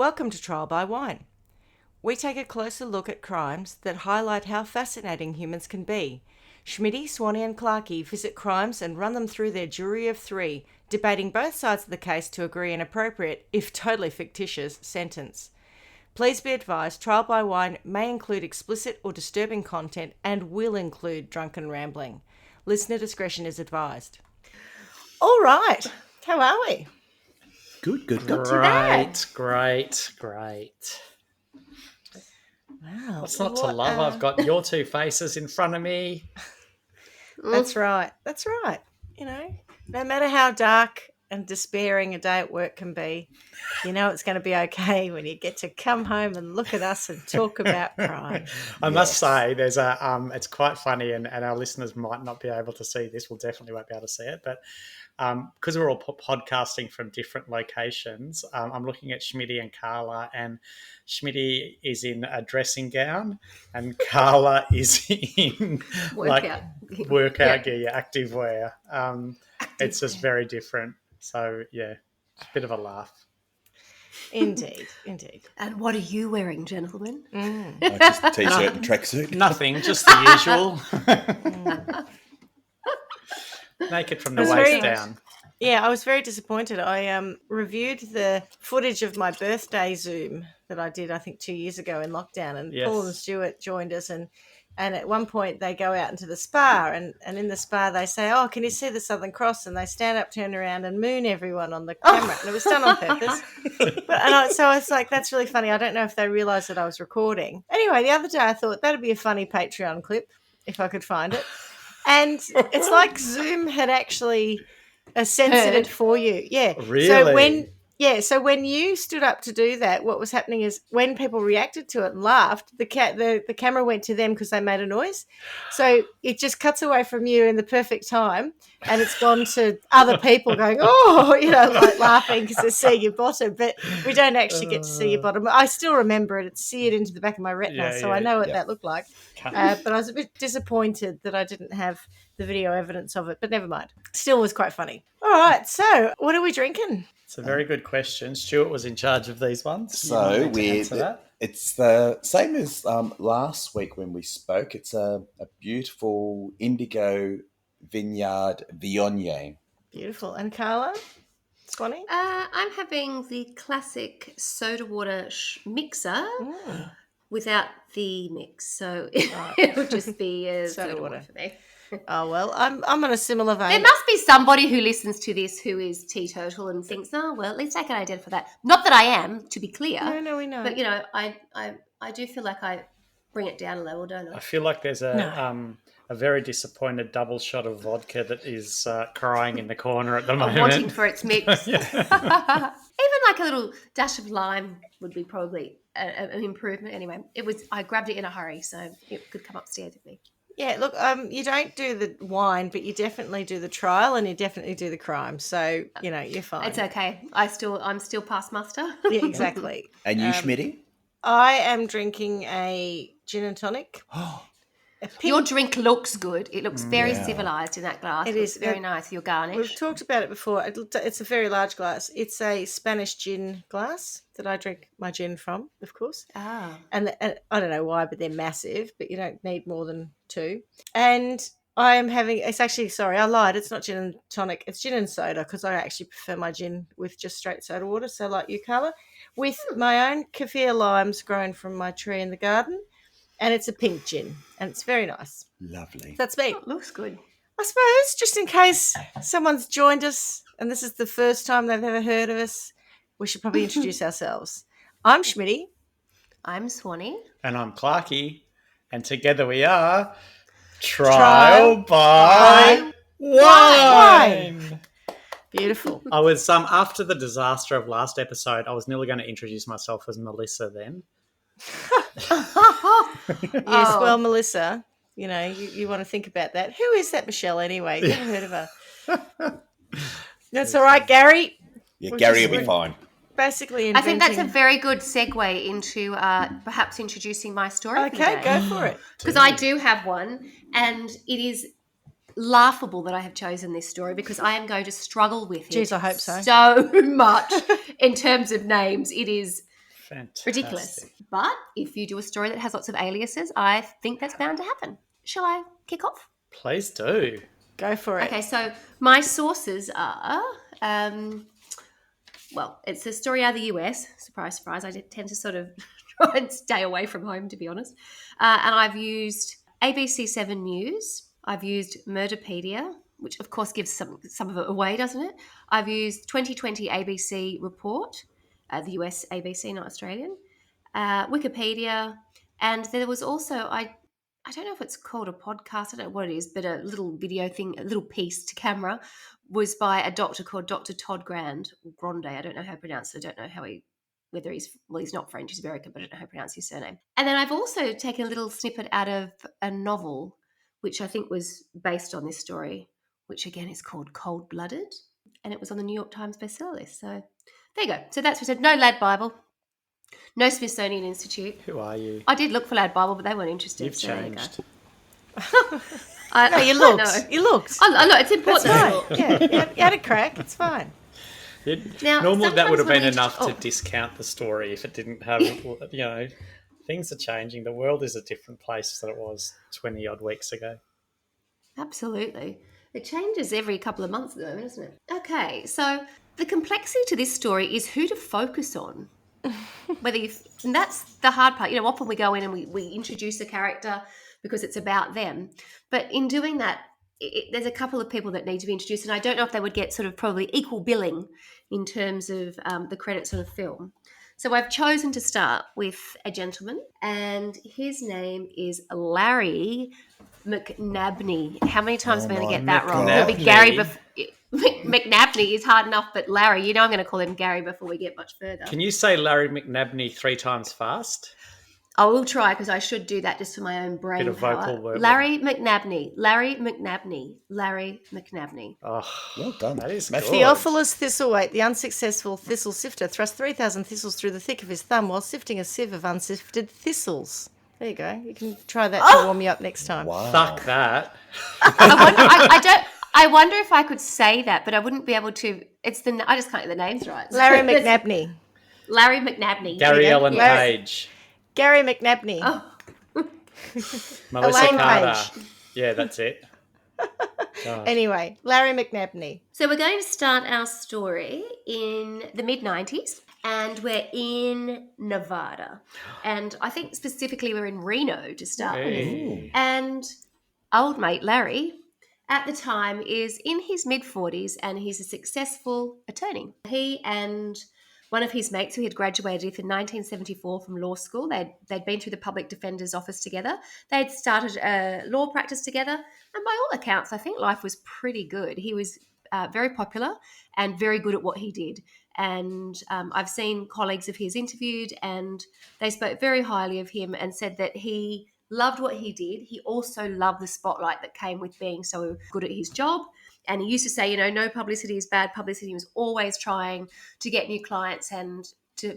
Welcome to Trial by Wine. We take a closer look at crimes that highlight how fascinating humans can be. Schmitty, Swanny and Clarkey visit crimes and run them through their jury of three, debating both sides of the case to agree an appropriate, if totally fictitious, sentence. Please be advised, Trial by Wine may include explicit or disturbing content and will include drunken rambling. Listener discretion is advised. All right, how are we? Good. Great. Wow. What's not to love? I've got your two faces in front of me. That's right. You know, no matter how dark and despairing a day at work can be, you know it's going to be okay when you get to come home and look at us and talk about crime. I must say, there's it's quite funny, and our listeners might not be able to see this. We'll definitely won't be able to see it, but because we're all podcasting from different locations, I'm looking at Schmitty and Carla, and Schmitty is in a dressing gown and Carla is in workout gear, active wear. It's just very different. So, yeah, it's a bit of a laugh. Indeed. And what are you wearing, gentlemen? Just a t-shirt and tracksuit. Nothing, just the usual. Naked from the waist down. Yeah, I was very disappointed. I reviewed the footage of my birthday Zoom that I did, I think, 2 years ago in lockdown, and yes. Paul and Stuart joined us, and at one point they go out into the spa, and in the spa they say, "Oh, can you see the Southern Cross?" And they stand up, turn around, and moon everyone on the camera, and it was done on purpose. So I was like, "That's really funny." I don't know if they realised that I was recording. Anyway, the other day I thought that'd be a funny Patreon clip if I could find it. And it's like Zoom had actually censored it for you. Yeah. Really? So when you stood up to do that, what was happening is when people reacted to it and laughed, the camera went to them because they made a noise. So it just cuts away from you in the perfect time, and it's gone to other people going, "Oh," like laughing because they see your bottom, but we don't actually get to see your bottom. I still remember it. It's seared into the back of my retina, so I know what that looked like. But I was a bit disappointed that I didn't have the video evidence of it, but never mind. Still was quite funny. All right, so what are we drinking? It's a very good question. Stuart was in charge of these ones. So it's the same as last week when we spoke. It's a beautiful indigo vineyard Viognier. Beautiful. And Carla? Swanny? I'm having the classic soda water mixer without the mix. So it would just be soda water for me. Oh, well, I'm on a similar vein. There must be somebody who listens to this who is teetotal and thinks, "Oh, well, at least I can identify that." Not that I am, to be clear. No, we know. But, I do feel like I bring it down a level, don't I? I feel like there's a very disappointed double shot of vodka that is crying in the corner at the moment. Wanting for its mix. Even like a little dash of lime would be probably an improvement. Anyway, I grabbed it in a hurry, so it could come upstairs with me. Yeah, look, you don't do the wine, but you definitely do the trial and you definitely do the crime. So, you're fine. It's okay. I'm still past muster. Yeah, exactly. And you, Schmitty? I am drinking a gin and tonic. Your drink looks good. It looks very civilised in that glass. It is very nice, your garnish. We've talked about it before. It's a very large glass. It's a Spanish gin glass that I drink my gin from, of course. Ah. And I don't know why, but they're massive, but you don't need more than two. And I am having, I lied. It's not gin and tonic. It's gin and soda because I actually prefer my gin with just straight soda water. So like you, Carla, with my own kaffir limes grown from my tree in the garden. And it's a pink gin, and it's very nice. Lovely. That's me. Oh, looks good. I suppose, just in case someone's joined us and this is the first time they've ever heard of us, we should probably introduce ourselves. I'm Schmitty. I'm Swanny. And I'm Clarkey. And together we are Trial by Wine. Beautiful. I was after the disaster of last episode, I was nearly going to introduce myself as Melissa then. Yes, well, Melissa, you want to think about that. Who is that Michelle anyway? Never heard of her. That's all right, Gary. Yeah, Gary will be fine. Basically, I think that's a very good segue into perhaps introducing my story. Okay, go for it. Because I do have one, and it is laughable that I have chosen this story because I am going to struggle with it. Jeez, I hope so. So much in terms of names. It is Fantastic. Ridiculous. But if you do a story that has lots of aliases, I think that's bound to happen. Shall I kick off? Please do. Go for it. Okay, so my sources are, it's a story out of the US. Surprise, surprise. I tend to sort of try and stay away from home, to be honest. And I've used ABC7 News. I've used Murderpedia, which of course gives some of it away, doesn't it? I've used 2020 ABC Report, the US ABC, not Australian, Wikipedia, and there was also, I don't know if it's called a podcast, I don't know what it is, but a little video thing, a little piece to camera was by a doctor called Dr. Todd Grande. I don't know how to pronounce it. I don't know how he's not French, he's American, but I don't know how to pronounce his surname. And then I've also taken a little snippet out of a novel, which I think was based on this story, which again is called Cold Blooded, and it was on the New York Times bestseller list. So there you go. So that's what I said. No Lad Bible, no Smithsonian Institute. Who are you? I did look for Lad Bible, but they weren't interested. You've so changed. No, you looked. You looked. I look, it's important. That's right. Yeah, you had a crack. It's fine. Now, normally that would have been when we enough to introduce- discount the story if it didn't have, things are changing. The world is a different place than it was 20 odd weeks ago. Absolutely. It changes every couple of months, though, doesn't it? Okay, so the complexity to this story is who to focus on. And that's the hard part. Often we go in and we introduce a character because it's about them. But in doing that, there's a couple of people that need to be introduced, and I don't know if they would get sort of probably equal billing in terms of the credits on a film. So I've chosen to start with a gentleman, and his name is Larry McNabney. How many times am I going to get that wrong? It'll be Gary McNabney is hard enough, but Larry, I'm going to call him Gary before we get much further. Can you say Larry McNabney 3 times fast? I will try, because I should do that just for my own brain Bit of power. vocal work. Larry McNabney. Oh, Well done. that is Matthew. good. Theophilus Thistleweight, the unsuccessful thistle sifter, thrust 3,000 thistles through the thick of his thumb while sifting a sieve of unsifted thistles. There you go. You can try that to warm you up next time. Wow. Fuck that. I wonder if I could say that, but I wouldn't be able to. I just can't get the names right. Larry McNabney. Larry McNabney. Gary Ellen Larry- Page. Gary McNabney. Oh. Melissa Elaine Carter. Page. Yeah, that's it. God. Anyway, Larry McNabney. So we're going to start our story in the mid-90s, and we're in Nevada. And I think specifically we're in Reno to start with. Hey. And old mate Larry, at the time, is in his mid-40s, and he's a successful attorney. He and one of his mates, who had graduated in 1974 from law school, they'd been through the public defender's office together. They'd started a law practice together, and by all accounts, I think life was pretty good. He was very popular and very good at what he did. And I've seen colleagues of his interviewed, and they spoke very highly of him and said that he loved what he did. He also loved the spotlight that came with being so good at his job. And he used to say, no publicity is bad publicity. He was always trying to get new clients and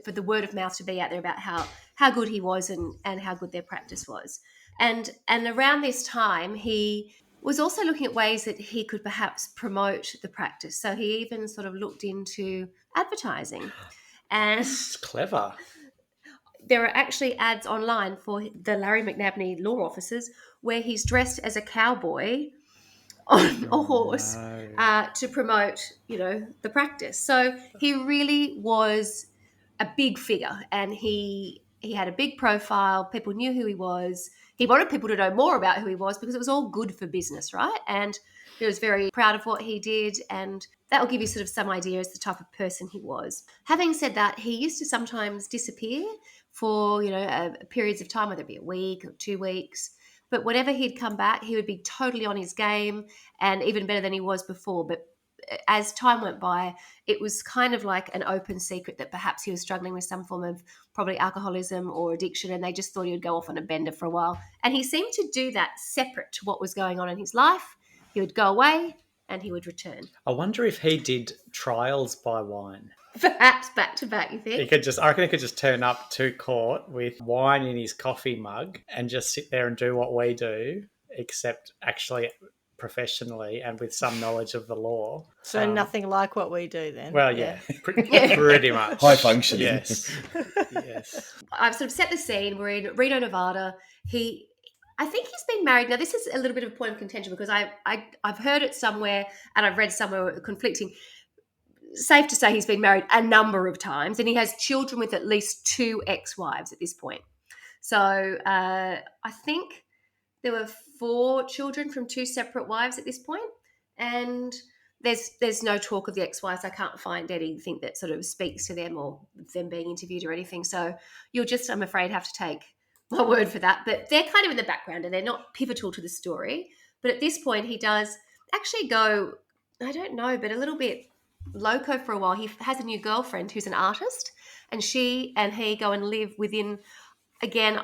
for the word of mouth to be out there about how good he was and how good their practice was. And around this time, he was also looking at ways that he could perhaps promote the practice. So he even sort of looked into advertising. And It's clever. there are actually ads online for the Larry McNabney law offices where he's dressed as a cowboy on a horse to promote, the practice. So he really was a big figure, and he had a big profile. People knew who he was. He wanted people to know more about who he was because it was all good for business, right? And he was very proud of what he did, and that will give you sort of some idea as the type of person he was. Having said that, he used to sometimes disappear for, periods of time, whether it be a week or 2 weeks. But whenever he'd come back, he would be totally on his game and even better than he was before. But as time went by, it was kind of like an open secret that perhaps he was struggling with some form of probably alcoholism or addiction, and they just thought he would go off on a bender for a while. And he seemed to do that separate to what was going on in his life. He would go away and he would return. I wonder if he did trials by wine. Perhaps back to back, you think? I reckon he could just turn up to court with wine in his coffee mug and just sit there and do what we do, except actually professionally and with some knowledge of the law. So nothing like what we do then. Well, yeah. Pretty much. High functioning. Yes. Yes. I've sort of set the scene. We're in Reno, Nevada. I think he's been married. Now, this is a little bit of a point of contention because I've heard it somewhere and I've read somewhere conflicting. Safe to say he's been married a number of times and he has children with at least 2 ex-wives at this point. So I think there were 4 children from 2 separate wives at this point, and there's no talk of the ex-wives. I can't find anything that sort of speaks to them or them being interviewed or anything. So you'll just, I'm afraid, have to take my word for that. But they're kind of in the background and they're not pivotal to the story. But at this point, he does actually go, I don't know, but a little bit loco for a while. He has a new girlfriend who's an artist, and she and he go and live within, again,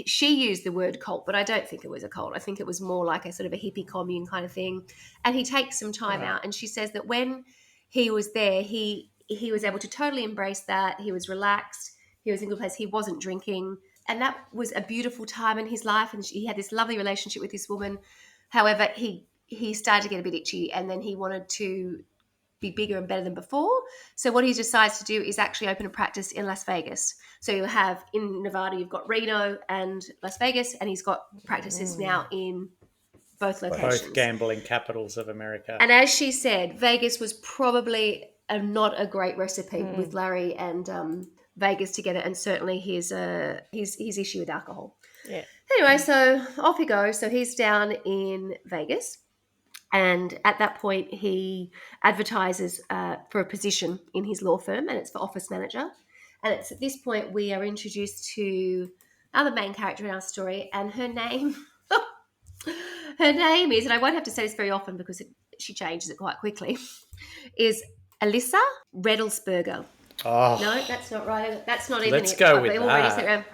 she used the word cult, but I don't think it was a cult. I think it was more like a sort of a hippie commune kind of thing. And he takes some time out, and she says that when he was there, he was able to totally embrace that. He was relaxed. He was in a good place. He wasn't drinking. And that was a beautiful time in his life, and he had this lovely relationship with this woman. However, he started to get a bit itchy, and then he wanted to be bigger and better than before. So what he decides to do is actually open a practice in Las Vegas. So you have in Nevada, you've got Reno and Las Vegas, and he's got practices now in both locations. Both gambling capitals of America. And as she said, Vegas was probably not a great recipe with Larry and Vegas together, and certainly his issue with alcohol. Yeah. Anyway, so off he goes. So he's down in Vegas. And at that point, he advertises for a position in his law firm, and it's for office manager. And it's at this point we are introduced to another main character in our story, and her name is, and I won't have to say this very often because she changes it quite quickly, is Alyssa Redelsberger. Oh. No, that's not right. That's not even Let's it. go with that.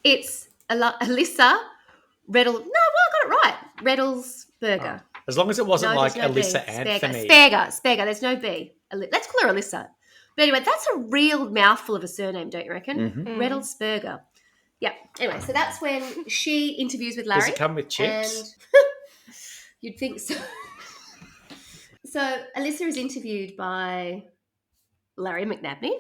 It's Alyssa Redel. No, well, I got it right. Redelsberger. Oh. As long as it wasn't like Alyssa Anthony. Speger. There's no B. Let's call her Alyssa. But anyway, that's a real mouthful of a surname, don't you reckon? Mm-hmm. Redelsberger. Yeah. Anyway, so that's when she interviews with Larry. Does it come with chips? You'd think so. So Alyssa is interviewed by Larry McNabney,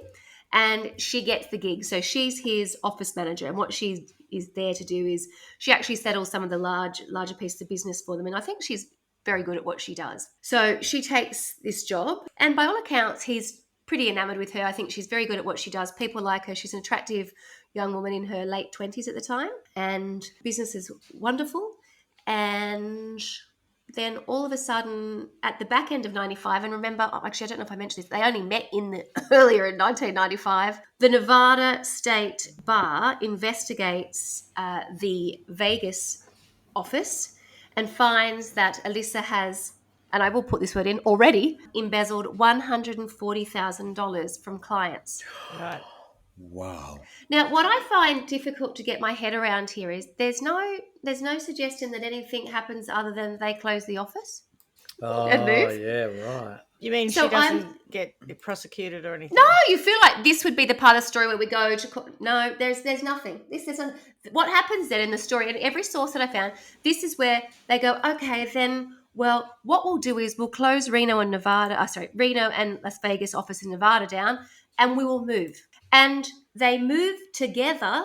and she gets the gig. So she's his office manager, and what she is there to do is she actually settles some of the larger pieces of business for them, and I think she's very good at what she does. So she takes this job, and by all accounts, he's pretty enamored with her. I think she's very good at what she does. People like her. She's an attractive young woman in her late 20s at the time, and business is wonderful. And then all of a sudden, at the back end of 95, and remember, actually, I don't know if I mentioned this, they only met earlier in 1995, the Nevada State Bar investigates the Vegas office and finds that Alyssa has, and I will put this word in, already embezzled $140,000 from clients. Right. Wow. Now, what I find difficult to get my head around here is there's no suggestion that anything happens other than they close the office and move. Yeah, right. You mean So she doesn't get prosecuted or anything? No, you feel like this would be the part of the story where we go to no, there's nothing. What happens then in the story, and every source that I found, this is where they go, okay, then, well, what we'll do is we'll close Reno and Las Vegas office in Nevada down, and we will move. And they move together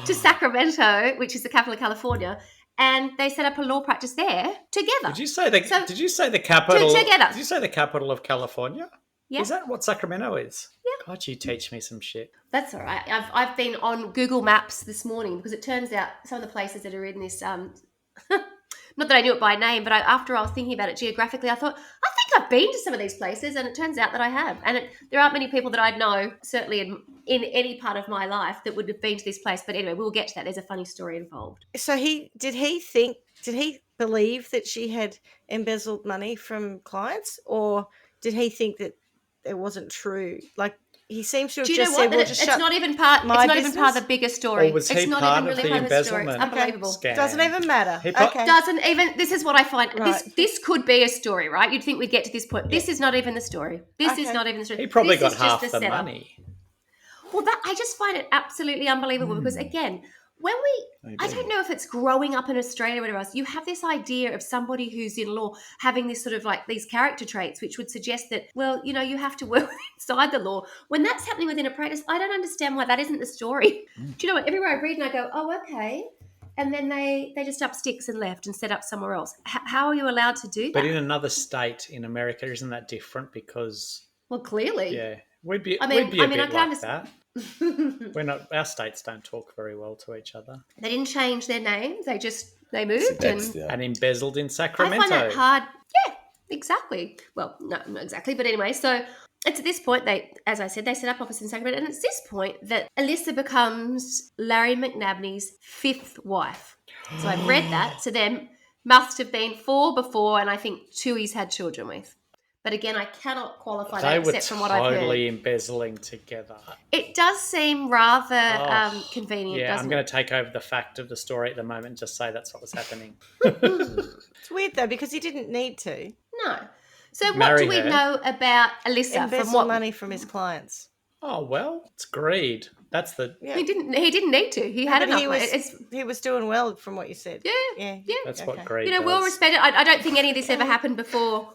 to Sacramento, which is the capital of California, and they set up a law practice there together. Did you say the capital? Together. Did you say the capital of California? Yeah. Is that what Sacramento is? Yeah. God, you teach me some shit. That's all right. I've been on Google Maps this morning because it turns out some of the places that are in this, not that I knew it by name, but after I was thinking about it geographically, I thought, I think I've been to some of these places, and it turns out that I have. And there aren't many people that I know, certainly in any part of my life, that would have been to this place. But anyway, we'll get to that. There's a funny story involved. So did he believe that she had embezzled money from clients, or did he think that it wasn't true? Like, he seems to have just said, "Well, just it's not even part. It's not even part of the bigger story. Or was he it's not part even of really the part of the story. It's embezzlement unbelievable. scam? Doesn't even matter. Okay. Doesn't even. This is what I find. Right. This could be a story, right? You'd think we'd get to this point. This is not even the story. This is not even the story. He probably This got is just half the setup. money. Well, I just find it absolutely unbelievable because, again, when I don't know if it's growing up in Australia or whatever else, you have this idea of somebody who's in law having this sort of like these character traits, which would suggest that, well, you have to work inside the law. When that's happening within a practice, I don't understand why that isn't the story. Do you know what? Everywhere I read and I go, oh, okay. And then they just up sticks and left and set up somewhere else. How are you allowed to do that? But in another state in America, isn't that different? Because... Well, clearly. Yeah. We'd be a bit like that. Our states don't talk very well to each other. They didn't change their names. They moved and embezzled in Sacramento. I find that hard. Yeah, exactly. Well, no, not exactly. But anyway, so it's at this point, as I said, they set up office in Sacramento. And it's this point that Alyssa becomes Larry McNabney's 5th wife. So I've read that. So there must have been 4 before, and I think 2 he's had children with. But again, I cannot qualify that except from what I've heard. They were totally embezzling together. It does seem rather convenient, doesn't it? I'm going to take over the fact of the story at the moment and just say that's what was happening. It's weird, though, because he didn't need to. No. So what do we know about Alyssa? Embezzle money from his clients. Oh, well, it's greed. That's the... Yeah. He didn't need to. He had enough. He was doing well from what you said. Yeah. That's what greed does. Well respected. I don't think any of this ever happened before...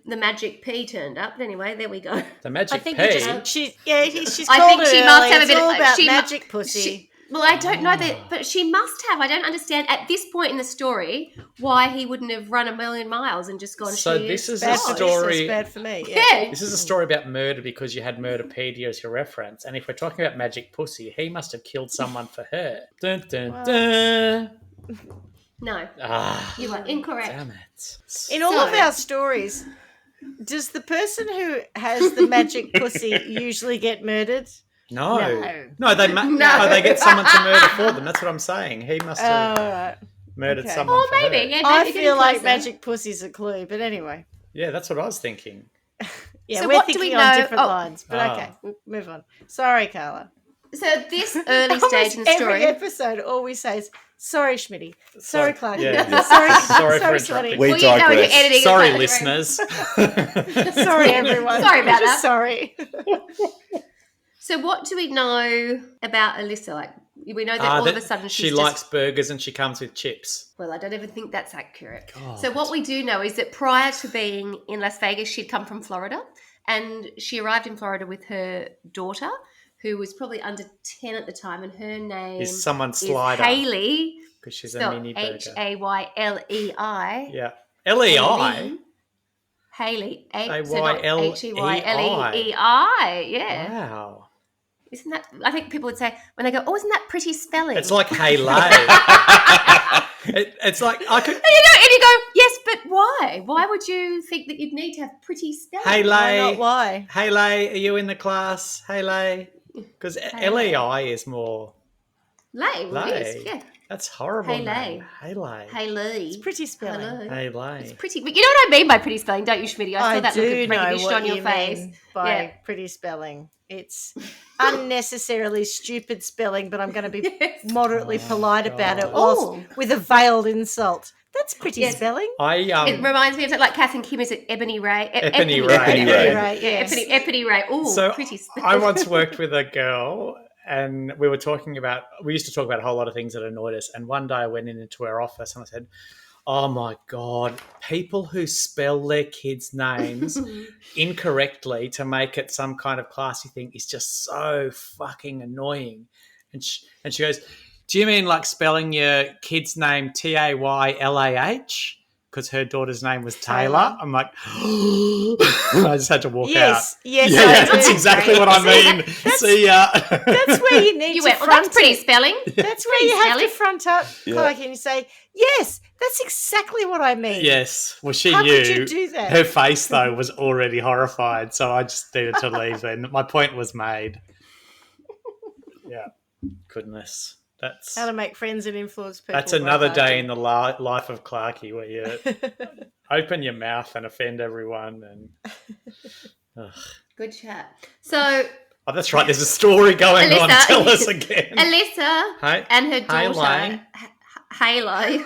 The magic P turned up. But anyway, there we go. The magic P? She's called it. She must have a bit about magic pussy. Well, I don't know that, but she must have. I don't understand at this point in the story why he wouldn't have run a million miles and just gone. So this is a story. It's bad for me. Yeah. This is a story about murder because you had Murderpedia as your reference, and if we're talking about magic pussy, he must have killed someone for her. Dun dun dun. No, you are incorrect. Damn it. In all of our stories, does the person who has the magic pussy usually get murdered? No, they get someone to murder for them. That's what I'm saying. He must have murdered someone. Oh, maybe. Yeah, I feel like magic pussy's a clue, but anyway. Yeah, that's what I was thinking. Yeah, so we're thinking on different lines, but okay, we'll move on. Sorry, Carla. So this early stage in the story, every episode, all we say is, "Sorry, Schmitty. Sorry, Clark. Yeah. Sorry for Swanny. We digress. Sorry, listeners. Sorry, everyone. Sorry about that. Sorry. So what do we know about Alyssa? Like, we know that all of a sudden she likes burgers and she comes with chips. Well, I don't even think that's accurate. God. So what we do know is that prior to being in Las Vegas, she'd come from Florida, and she arrived in Florida with her daughter, who was probably under 10 at the time, and her name is someone Slider. Hayley. Because she's a mini burger. Hayley. Yeah. L-E-I? Hayley. H-E-Y-L-E-I. Yeah. Wow. Isn't that, I think people would say, when they go, oh, isn't that pretty spelling? It's like Hayley. It's like, I could... And you go, yes, but why? Why would you think that you'd need to have pretty spelling? Hayley. Why not why? Hayley, are you in the class? Hayley. Because L-E-I is more... Lay. Yeah. That's horrible. Hayley. It's pretty spelling. Hayley. It's pretty. You know what I mean by pretty spelling, don't you, Schmitty? I saw that look of recognition on your face. By pretty spelling. It's unnecessarily stupid spelling, but I'm going to be moderately polite about it with a veiled insult. That's pretty spelling. It reminds me of like Kath and Kim. Is it Ebony Ray? Ebony Ray. Yes. Ebony Ray. Oh, so pretty spelling. I once worked with a girl, and we used to talk about a whole lot of things that annoyed us. And one day I went into her office and I said, oh my God, people who spell their kids' names incorrectly to make it some kind of classy thing is just so fucking annoying. And she goes, do you mean like spelling your kid's name Taylah? Because her daughter's name was Taylor. I'm like, I just had to walk out. Yes, that's exactly what I mean. See ya. That's where you need to front well, that's pretty spelling. That's where you have to front up, Clark, and you say, yes, that's exactly what I mean. Yes. Well, she How knew. Could you do that? Her face, though, was already horrified, so I just needed to leave then. My point was made. Yeah. Goodness. That's how to make friends and influence people. That's another day in the life of Clarky where you open your mouth and offend everyone. And good chat. So, that's right. There's a story going on. Tell us again. Alyssa and her daughter Hayley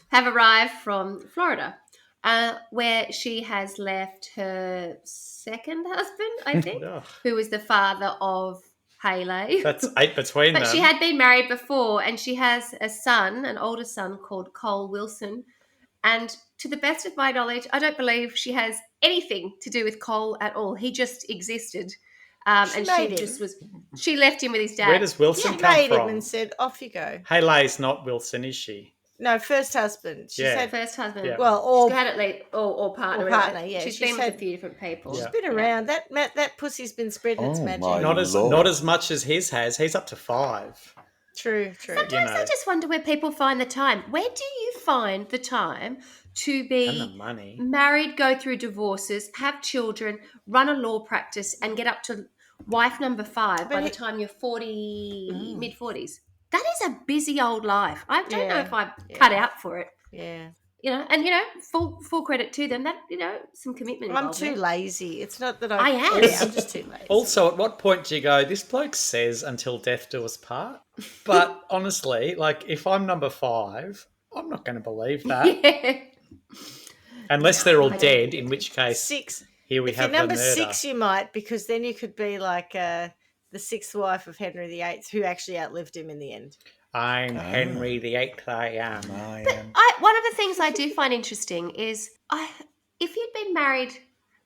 have arrived from Florida, where she has left her second husband, I think, who was the father of Haley. That's 8 between But them. she had been married before, and she has a son, an older son called Cole Wilson. And to the best of my knowledge, I don't believe she has anything to do with Cole at all. He just existed. She And made she him. just was, she left him with his dad. Where does Wilson She come made him from? and said, off you go. Haley's not Wilson, is she? No, first husband. She's Yeah. had, First husband. Yeah. well, or She's had at least, or partner. Or partner, yeah. She's She's been with had- a few different people. she's Yeah. been around. That pussy's been spreading its Oh, magic. my Not as Lord. not as much as his has. He's up to 5. True. Sometimes You know. I just wonder where people find the time. Where do you find the time to And the be money. married, go through divorces, have children, run a law practice, and get up to wife number 5 by the time you're 40, mid-40s? That is a busy old life. I don't know Yeah. if I cut out for it. Yeah. And full credit to them. That some commitment. I'm involved too there. lazy. It's not that I am. Yeah, I'm just too lazy. Also, at what point do you go, this bloke says until death do us part? But honestly, like, if I'm number 5, I'm not going to believe that. Yeah. Unless they're all I don't dead, think in which case, 6. here we If have you're number the murder. 6, you might, because then you could be like the 6th wife of Henry VIII, who actually outlived him in the end. I'm Henry VIII, I am. I But am. one of the things I do find interesting is if you'd been married,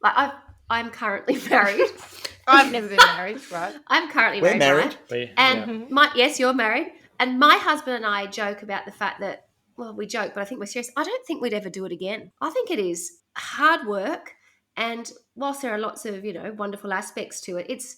like I'm currently married. I've never been married, right? I'm currently We're married. married. Right? And yes, you're married. And my husband and I joke about the fact that, well, we joke, but I think we're serious. I don't think we'd ever do it again. I think it is hard work. And whilst there are lots of, wonderful aspects to it, it's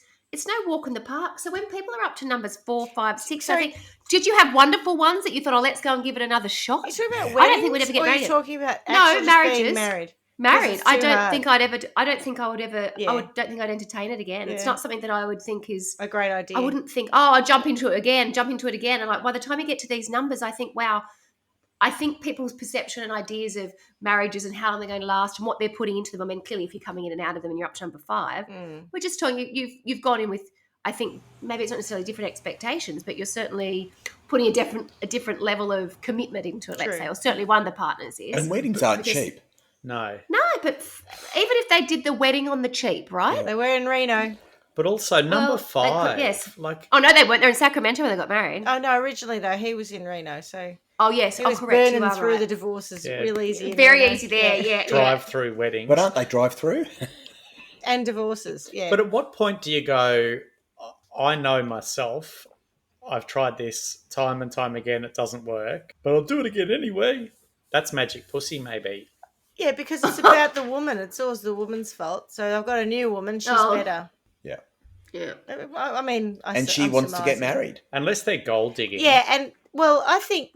no walk in the park. So when people are up to numbers 4, 5, 6, I think, did you have wonderful ones that you thought, let's go and give it another shot? Are you talking about weddings? I don't think we'd ever get or married. Are you talking about No, actually just marriages. being married? Married. it's I too don't hard. think I'd ever. I don't think I would ever. Yeah. Don't think I'd entertain it again. It's Yeah. not something that I would think is A great idea. I wouldn't think, I'll jump into it again. And like by the time you get to these numbers, I think, wow, I think people's perception and ideas of marriages and how long they're going to last and what they're putting into them. I mean, clearly, if you're coming in and out of them and you're up to number 5, we're just telling you, you've gone in with, I think maybe it's not necessarily different expectations, but you're certainly putting a different level of commitment into it. Let's True. say, or certainly one of the partners is. And weddings aren't Because- cheap. No. No, but even if they did the wedding on the cheap, right? They were in Reno. But also, number Well, they 5. could- yes. Like, Oh no, they weren't. They're in Sacramento when they got married. Oh no, originally though he was in Reno, so Oh yes, he was correct. burning You are through right. the divorces Yeah. real easy. in Very Reno. easy there. Yeah, drive-through weddings. But aren't they drive-through? And divorces, yeah. But at what point do you go, I know myself, I've tried this time and time again, it doesn't work, but I'll do it again anyway. That's magic pussy, maybe. yeah, because it's about the woman. It's always the woman's fault. So I've got a new woman. She's Oh. better. Yeah. yeah. I mean, And she I'm wants to get surmising. married. Unless they're gold digging. Yeah, and well, I think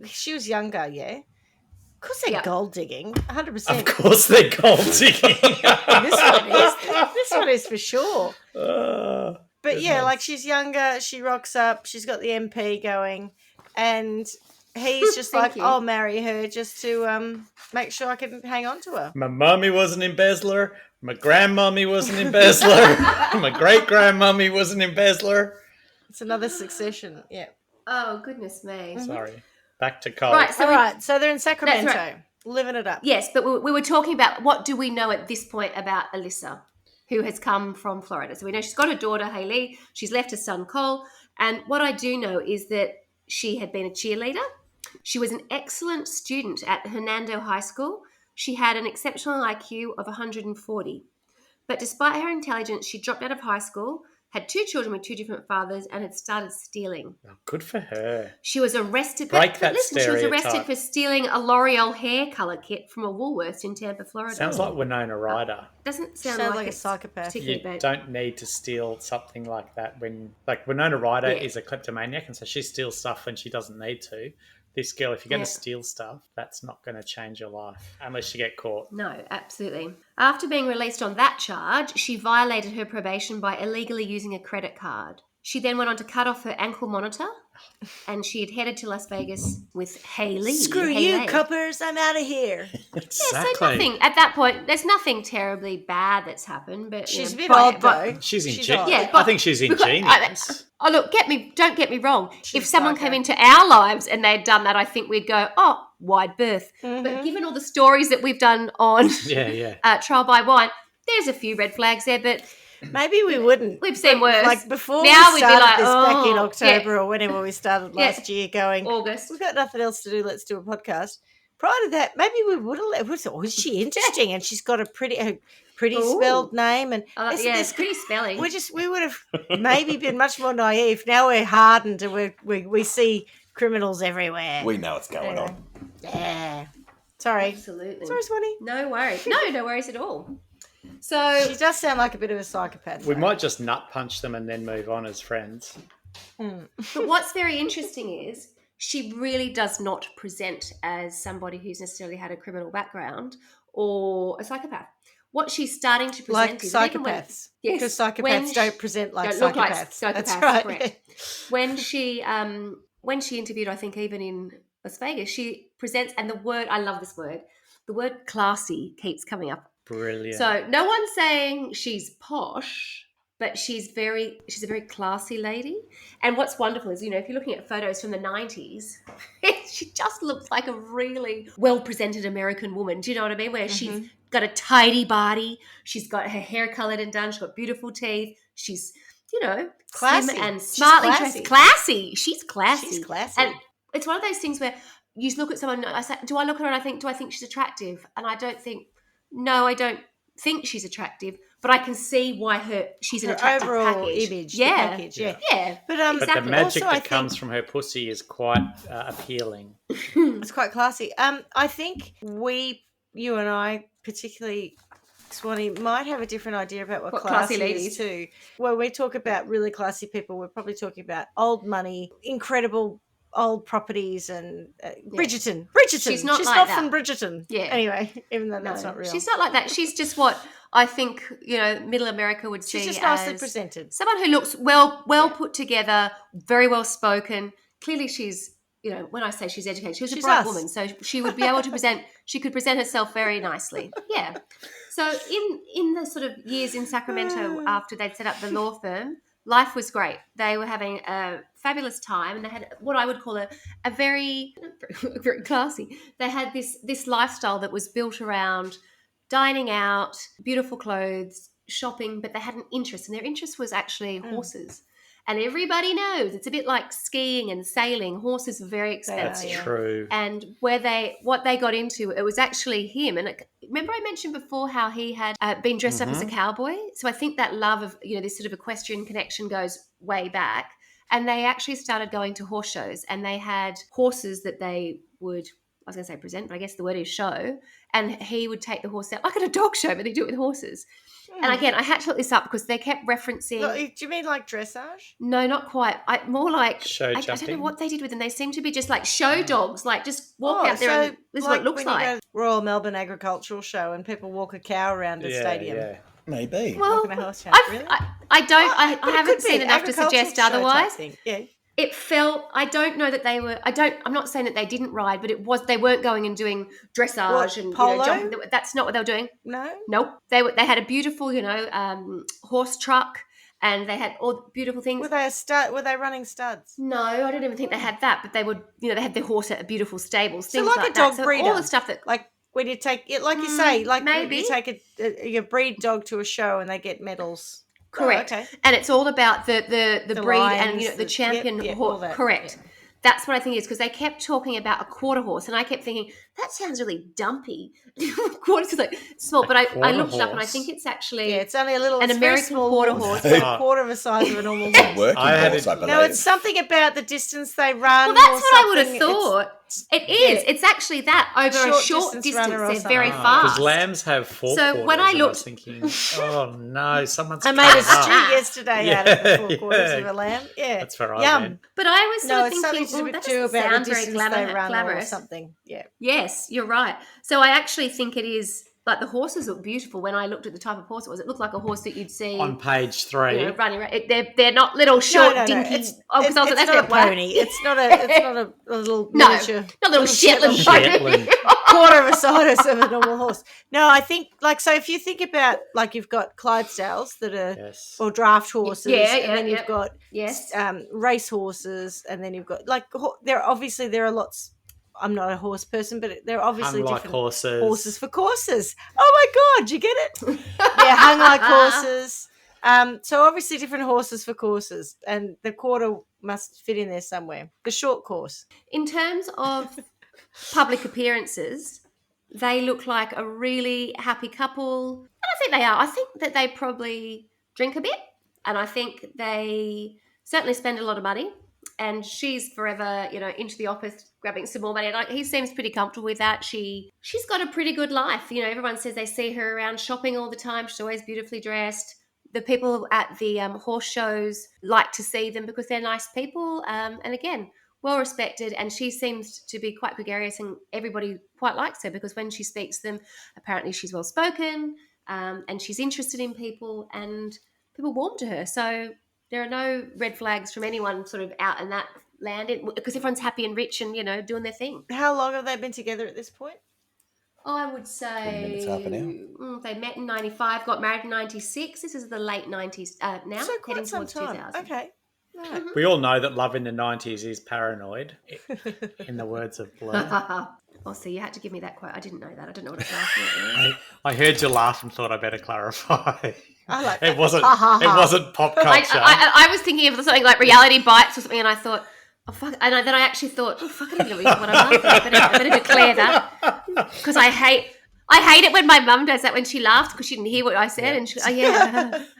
she was younger. Yeah, of course they're Yeah. gold digging, 100%. Of course they're gold digging. This one is for sure. But yeah, goodness. like she's younger, she rocks up, she's got the MP going, and he's just Thank like, you. I'll marry her just to make sure I can hang on to her. My mummy was an embezzler. My grandmummy was an embezzler. My great-grandmummy was an embezzler. It's another succession. Yeah. Oh goodness me. Sorry. Back to Cole. Right. So All right, so they're in Sacramento, right. living it up. yes, but we were talking about what do we know at this point about Alyssa, who has come from Florida. So we know she's got a daughter, Haley. She's left her son, Cole. And what I do know is that she had been a cheerleader. She was an excellent student at Hernando High School. She had an exceptional IQ of 140. But despite her intelligence, she dropped out of high school, had 2 children with 2 different fathers, and had started stealing. Oh, good for her. She was arrested. Break but that listen, she was arrested stereotype. for stealing a L'Oreal hair color kit from a Woolworths in Tampa, Florida. Sounds like Winona Ryder. Doesn't sound Sounds like, like a it's psychopath. particularly You bad. don't need to steal something like that when, like, Winona Ryder Yeah. is a kleptomaniac, and so she steals stuff when she doesn't need to. This girl, if you're going to steal stuff, that's not going to change your life unless you get caught. No, absolutely. After being released on that charge, she violated her probation by illegally using a credit card. She then went on to cut off her ankle monitor, and she had headed to Las Vegas with Haley. Screw you, coppers! I'm out of here. Exactly. So nothing at that point. There's nothing terribly bad that's happened, but She's a you know, bit odd though. She's odd. ingenious. Yeah, I think she's ingenious. Oh look, don't get me wrong. She's If someone psycho. came into our lives and they'd done that, I think we'd go, oh, wide berth. But given all the stories that we've done on Yeah. Trial by Wine, there's a few red flags there. But Maybe we wouldn't. We've seen worse. Like before now we we'd be started like, this back in oh, October or whenever we started last year going, August. we've got nothing else to do, let's do a podcast. Prior to that, maybe we would have thought, oh, is she interesting? And she's got a pretty spelled name. And it's pretty spelling. We would have maybe been much more naive. Now we're hardened and we see criminals everywhere. We know what's going on. Yeah. Sorry. Absolutely. Sorry, Swanny. No worries. No worries at all. So she does sound like a bit of a psychopath. We might just nut punch them and then move on as friends. But what's very interesting is she really does not present as somebody who's necessarily had a criminal background or a psychopath. What she's starting to present like is psychopaths. Yes, because psychopaths don't present like don't psychopaths. Look like psychopaths. That's right. Correct. When she interviewed, I think even in Las Vegas, she presents, and the word, I love this word, the word classy keeps coming up. Brilliant. So no one's saying she's posh, but she's a very classy lady. And what's wonderful is, if you're looking at photos from the 90s, she just looks like a really well-presented American woman. Do you know what I mean? Where she's got a tidy body, she's got her hair coloured and done, she's got beautiful teeth, she's, classy slim and smartly dressed. Classy. She's classy. She's classy. And it's one of those things where you look at someone, I say, do I look at her and do I think she's attractive? And I don't think she's attractive, but I can see why she's an attractive overall package. image. Yeah. Package, yeah. But But the magic also, that comes from her pussy is quite appealing. It's quite classy. I think you and I, particularly Swanny, might have a different idea about what classy ladies is too. When we talk about really classy people, we're probably talking about old money, incredible old properties, and Bridgerton. She's not like that. From Bridgerton. Yeah. Anyway, even though that's not real. She's not like that. She's just what I think, middle America would see. She's just nicely as presented. Someone who looks well put together, very well spoken. Clearly she's, when I say she's educated, she's a bright woman. So she would be able to she could present herself very nicely. Yeah. So in the sort of years in Sacramento after they'd set up the law firm, life was great. They were having a fabulous time, and they had what I would call a very, very classy. They had this lifestyle that was built around dining out, beautiful clothes, shopping, but they had an interest, and their interest was actually horses. And everybody knows it's a bit like skiing and sailing. Horses are very expensive. That's true. And what they got into, it was actually him. And remember I mentioned before how he had been dressed up as a cowboy? So I think that love of, this sort of equestrian connection goes way back. And they actually started going to horse shows, and they had horses that they would, I was going to say present, but I guess the word is show. And he would take the horse out like at a dog show, but they do it with horses. And again, I had to look this up because they kept referencing. Do you mean like dressage? No, not quite. More like show jumping. I don't know what they did with them. They seem to be just like show dogs, like just walk out there and this is what it looks when like. You go to Royal Melbourne Agricultural Show and people walk a cow around a stadium. Yeah. Maybe. Well, Walking a horse show. Really? I haven't seen enough to suggest otherwise. Yeah. It felt, I don't know that they were, I'm not saying that they didn't ride, but they weren't going and doing dressage and polo? Jumping. That's not what they were doing. No? Nope. They had a beautiful, horse truck, and they had all beautiful things. Were they running studs? No, I don't even think they had that, but they would, they had their horse at beautiful stables, things like like a dog that. breeder. So all the stuff that, like when you take it, like you say, like maybe. you take you breed dog to a show and they get medals. Correct. Oh, okay. And it's all about the breed lions, and the champion horse. that, correct. Yeah. That's what I think it is, because they kept talking about a quarter horse, and I kept thinking that sounds really dumpy. Quarter's like small, but I looked it up, and I think it's actually it's only a little an American quarter horse, a quarter of the size of a normal horse. Working horse, I believe. No, it's something about the distance they run. Well, that's what I would have thought. It is. Yeah. It's actually that over a short distance. They're very fast. Because lambs have four quarters. When I looked, I was thinking, oh no, someone's. I made a stew yesterday out of the 4 quarters of a lamb. Yeah, that's where I Yum. went. But I was sort of thinking, something that to do doesn't about sound the very distance they run glamorous or something. Yeah. Yes, you're right. So I actually think it is. Like the horses look beautiful. When I looked at the type of horse it was, it looked like a horse that you'd see on page 3. Running around. They're not little short dinky. It's not a pony. It's not a little miniature. Not a little Shetland pony. Quarter of a size of a normal horse. No, I think so. If you think about you've got Clydesdales that are or draft horses, and then you've got race horses, and then you've got there are lots. I'm not a horse person, but they're obviously hung like different horses. Horses for courses. Oh my God, you get it? Hung like horses. So obviously different horses for courses, and the quarter must fit in there somewhere. The short course. In terms of public appearances, they look like a really happy couple. And I think they are. I think that they probably drink a bit, and I think they certainly spend a lot of money. And she's forever, into the office grabbing some more money. And he seems pretty comfortable with that. She's got a pretty good life. Everyone says they see her around shopping all the time. She's always beautifully dressed. The people at the horse shows like to see them because they're nice people. And again, well respected, and she seems to be quite gregarious, and everybody quite likes her because when she speaks to them, apparently she's well spoken, and she's interested in people, and people warm to her. So there are no red flags from anyone sort of out in that land because everyone's happy and rich and doing their thing. How long have they been together at this point? I would say 20 minutes, half an hour. They met in 95, got married in 96. This is the late 90s now, So quite heading some towards time. 2000. Okay. Right. We all know that love in the 90s is paranoid, in the words of Blue. Oh, so you had to give me that quote. I didn't know that. I don't know what it's laughing at. Really. I heard you laugh and thought I better clarify. I like that. It wasn't pop culture. I was thinking of something like Reality Bites or something, and I thought, oh, fuck. And then I actually thought, oh, fuck, I don't know what I'm laughing at. I better declare that. Because I hate it when my mum does that, when she laughs because she didn't hear what I said. Yeah. And she,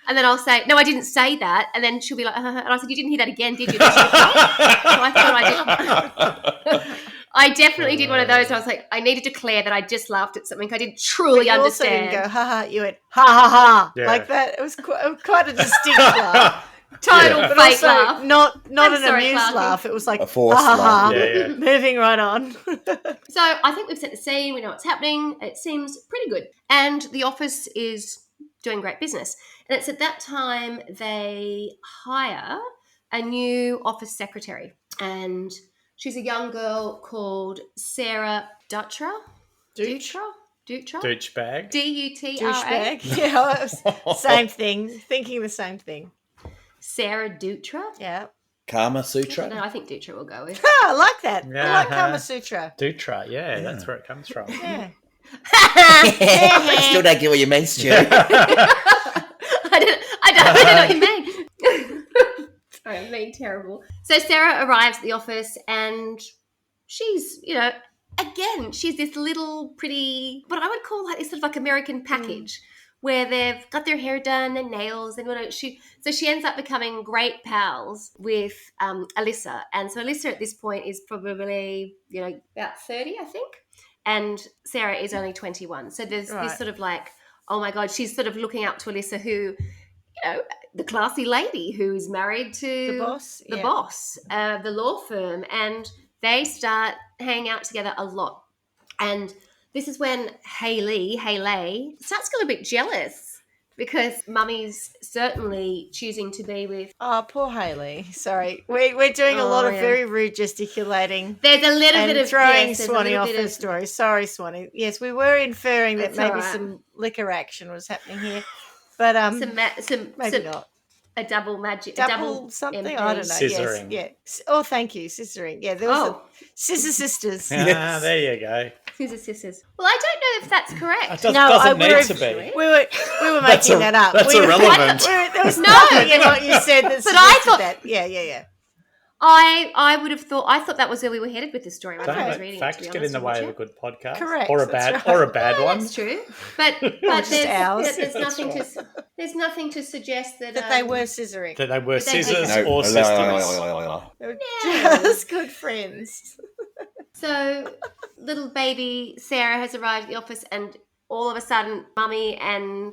and then I'll say, no, I didn't say that. And then she'll be like, and I said, you didn't hear that again, did you? So I thought I did. I definitely did one of those. I was like, I need to declare that I just laughed at something I didn't truly understand. Also didn't go, ha ha. You went, ha ha ha. Yeah. Like that. It was quite a distinct laugh. Total But fake also laugh. not I'm an sorry, amused Clarky. laugh. It was like A forced ha ha ha. laugh. Yeah. Moving right on. So I think we've set the scene. We know what's happening. It seems pretty good. And the office is doing great business. And it's at that time they hire a new office secretary. And she's a young girl called Sara Dutra. Dutra? Douchebag. D-U-T-R-A. Douchebag. Yeah, it was same thing. Thinking the same thing. Sara Dutra? Yeah. Kama No, Sutra. I think Dutra will go with. Ah, I like that. I Yeah. like Kama Sutra. Dutra, yeah, that's where it comes from. Yeah. Still don't get what you mean, Stu. I don't know what you mean. Sorry, I'm being terrible. So Sara arrives at the office and she's, again, she's this little pretty, what I would call like this sort of like American package where they've got their hair done, their nails, and she ends up becoming great pals with Alyssa. And so Alyssa at this point is probably, about 30, I think. And Sara is only 21. So there's this sort of like, oh my God, she's sort of looking up to Alyssa who, the classy lady who is married to The boss. the boss, the law firm, and they start hanging out together a lot. And this is when Hayley starts to get a bit jealous because Mummy's certainly choosing to be with. Oh, poor Hayley. Sorry. We're doing a lot of very rude gesticulating. There's a little And bit of throwing yes, there's a Swanny little off bit her of- story. Sorry, Swanny. Yes, we were inferring that That's maybe all right. some liquor action was happening here. But maybe not. A double magic, a Double double something? MP. I don't know. Scissoring. Yes, yeah. Oh, thank you. Scissoring. Yeah, there was Scissor Sisters. Ah, there you go. Scissor sisters. Well, I don't know if that's It correct. doesn't need to be. We were making that up. That's irrelevant. There was nothing in what you said that But I suggested thought- that. Yeah. I would have thought. I thought that was where we were headed with the story. When Don't I was let reading facts it, to be get in honest the way with of a you. good podcast. Correct, Or a that's bad right. one. That's true, but just ours. there's nothing to suggest that That they were scissoring. That they were They- scissors No, or sisters. They were Yeah. just good friends. So little baby Sara has arrived at the office, and all of a sudden, Mummy and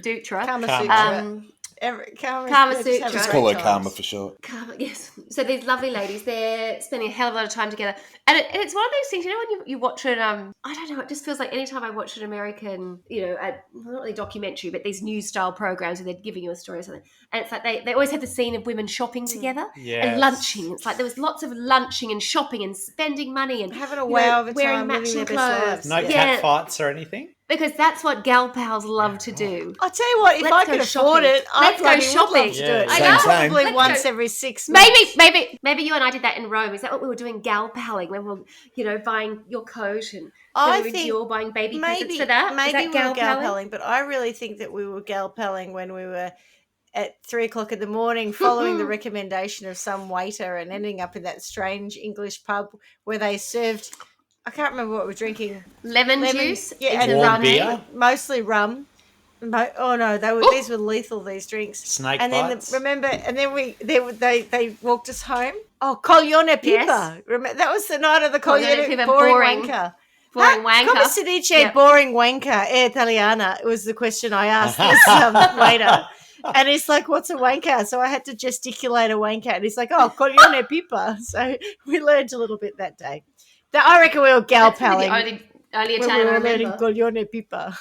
Dutra. Kama Karma. Sutra. Kama they just have Sutra. a Just great call her time. Karma for short. Yes. So these lovely ladies, they're spending a hell of a lot of time together. And it's one of those things, when you watch it, I don't know, it just feels like anytime I watch an American, not really documentary, but these news style programs where they're giving you a story or something. And it's like they always have the scene of women shopping together Yes. and lunching. It's like there was lots of lunching and shopping and spending money and Having a wow of a wearing time, living matching their best clothes. lives. No Yeah. cat fights or anything? Because that's what gal pals love to do. I'll tell you what, if Let's I go could afford shopping. it, I Let's go bloody would shopping. love to do Yeah. it. I know. Probably Let's once go. every 6 months. Maybe you and I did that in Rome. Is that what we were doing? Gal palling when we were, buying your coat and I going to think Dior buying baby presents maybe for that. Is maybe that we were gal palling? palling, but I really think that we were gal palling when we were at 3:00 in the morning, following the recommendation of some waiter, and ending up in that strange English pub where they served, I can't remember what we're drinking. Lemon juice, yeah, and warm rum, beer, mostly rum. Oh no, these were lethal. These drinks. Snake and bites. Then and then they walked us home. Oh, coglione pipa. Yes. Remember, that was the night of the Coglione coglione pipa, boring wanker. Boring wanker. Come si dice boring wanker e italiana? It was the question I asked this waiter. And he's like, what's a wanker? So I had to gesticulate a wanker. And he's like, oh, coglione pipa. So we learned a little bit that day. I reckon we were gal palling. Only when Italian we I were learning remember. coglione pipa.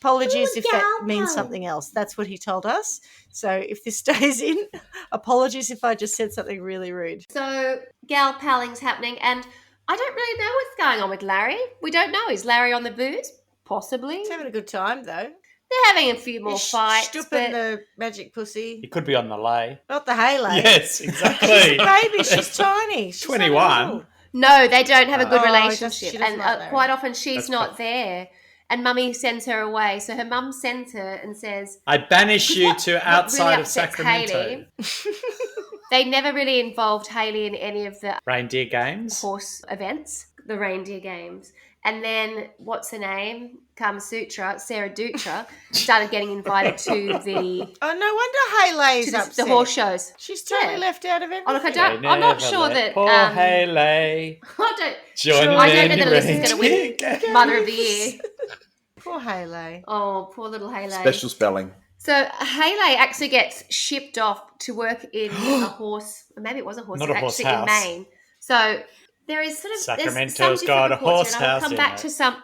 Apologies if that means something else. That's what he told us. So if this stays in, apologies if I just said something really rude. So gal palling's happening, and I don't really know what's going on with Larry. We don't know. Is Larry on the booze? Possibly. He's having a good time, though. They're having a few more fights. Stooping the magic pussy. He could be on the lay. Not the halo. Yes, exactly. She's a baby. She's tiny. She's 21. No, they don't have a good relationship, she doesn't and like quite often she's That's not there. And Mummy sends her away, so her mum sends her and says, I banish you to outside really of upsets Sacramento. Hayley. They never really involved Hayley in any of the Reindeer games. horse events, the reindeer games. And then, what's her name? Sutra, Sara Dutra, started getting invited to the Oh, no wonder Hayley's upset. the horse shows. She's totally left out of everything. Oh, look, I'm not sure that. Poor Hayley. I Join don't know that Alyssa's going to reindeer win games. Mother of the Year. Poor Hayley. Oh, poor little Hayley. Special spelling. So Hayley actually gets shipped off to work in a horse. Maybe it was a horse. Not a horse actually house. in Maine. So there is sort of Sacramento's got a horse house I'll come in back it. to some.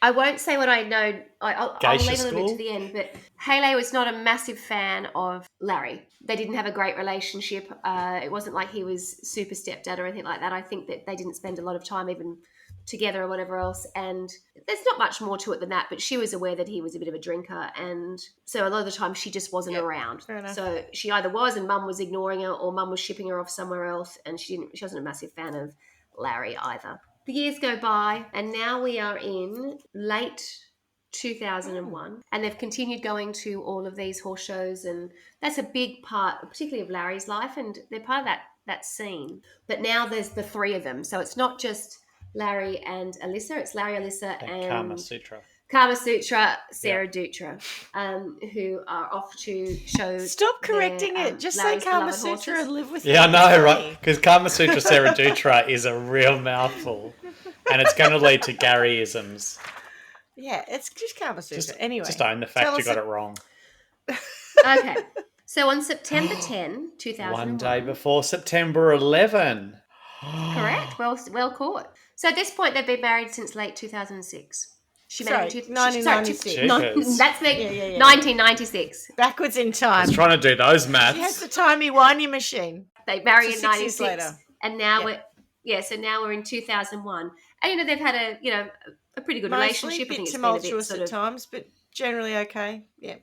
I won't say what I know. I'll Geisha leave a little bit school? to the end. But Hayley was not a massive fan of Larry. They didn't have a great relationship. It wasn't like he was super stepdad or anything like that. I think that they didn't spend a lot of time even together or whatever else. And there's not much more to it than that. But she was aware that he was a bit of a drinker. And so a lot of the time she just wasn't around. Fair enough. So she either was and Mum was ignoring her, or Mum was shipping her off somewhere else. And she wasn't a massive fan of Larry either. The years go by, and now we are in late 2001, and they've continued going to all of these horse shows, and that's a big part, particularly of Larry's life, and they're part of that scene. But now there's the three of them, so it's not just Larry and Alyssa, it's Larry, Alyssa, and Kama Sutra, Sara Dutra, who are off to show. Stop correcting it. Just Larry's say Kama beloved Sutra horses. and live with it. Yeah, I know, It's right? funny. Because Kama Sutra, Sara Dutra is a real mouthful. And it's going to lead to Garyisms. Yeah, it's just Kama Sutra. Anyway. Just own the fact tell you us got it wrong. Okay. So on September 10, 2001. One day before September 11. Correct. Well caught. So at this point, they've been married since late 2006. She Sorry, married in 1996. That's the Yeah. 1996. Backwards in I time. was trying to do those She has maths. the timey-wimey machine. They married So in 6 years 96, later. and now Yeah. so now we're in 2001, and they've had a pretty good Mostly relationship. a I bit think it's been a bit tumultuous sort at of, times, but generally okay. Yeah.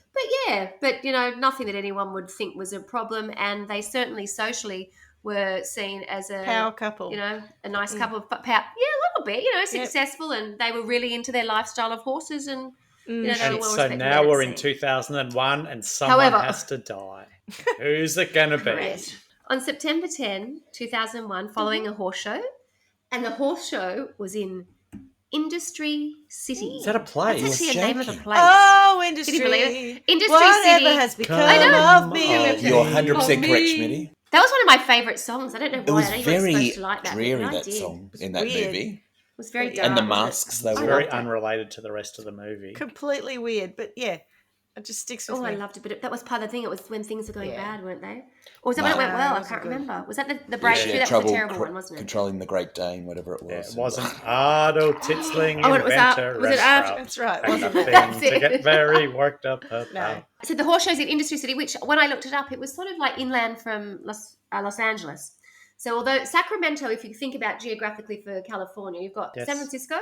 but nothing that anyone would think was a problem, and they certainly socially were seen as a Power couple. a nice couple of power. Yeah, a little bit. Successful, and they were really into their lifestyle of horses, and they were And well so respected now in we're that in scene. 2001 and someone However- has to die. Who's it going to be? Correct. On September 10, 2001, following a horse show, and the horse show was in Industry City. Is that a place? That's actually a name of a joking. place. Oh, industry. Can you believe it? Industry Whatever City. has become I know. of me. Oh, You're 100% Of correct, me. Schmitty. That was one of my favourite songs. I don't know why. It was I know you weren't very supposed to like that. dreary, but I that did. song, in that weird. movie. It was very And dark. And the wasn't it? masks they It's wore. very loved it. unrelated to the rest of the movie. Completely weird, but yeah, it just sticks with Oh, me. I loved it, but that was part of the thing. It was when things were going Yeah. bad, weren't they? Or was that when it No, went well? it I wasn't can't good. remember. Was that the She breakthrough? had That was trouble the terrible one, wasn't it? controlling the Great Dane, whatever it was. Yeah, it wasn't Ardo Titzling, Oh, it was inventor, was it restaurant. That's right, And wasn't the it? thing That's to it. get very worked up about. No. So the horse shows in Industry City, which when I looked it up, it was sort of like inland from Los Angeles. So although Sacramento, if you think about geographically for California, you've got Yes. San Francisco,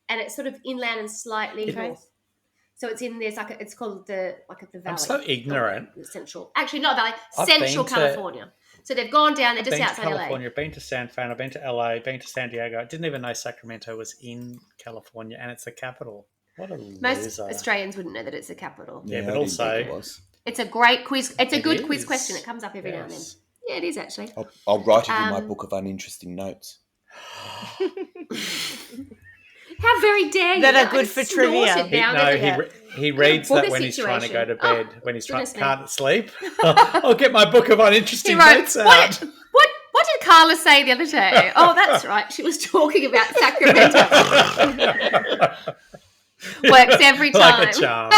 and it's sort of inland and slightly Okay. north. So it's in there's it's called the valley. I'm so ignorant. The central, actually not valley, I've central been to- California. So they've gone down. They're just Been to outside California, been to San Fran, I've been to LA, been to San Diego. I didn't even know Sacramento was in California, and it's the capital. What a Most loser. Australians wouldn't know that it's the capital. Yeah, but I didn't also- think it was. It's a great quiz. It's a good quiz is. question. It comes up every now and then. Yes. Yeah, it is actually. I'll write it in my book of uninteresting notes. How very dare you? That are I good just for trivia. snorted down No, there. he reads book that a when he's trying to go to situation. bed, Oh, when he's goodness me. can't sleep. I'll get my book of He uninteresting wrote, notes out. what did Carla say the other day? Oh, that's right. She was talking about Sacramento. Works every time. Like a charm.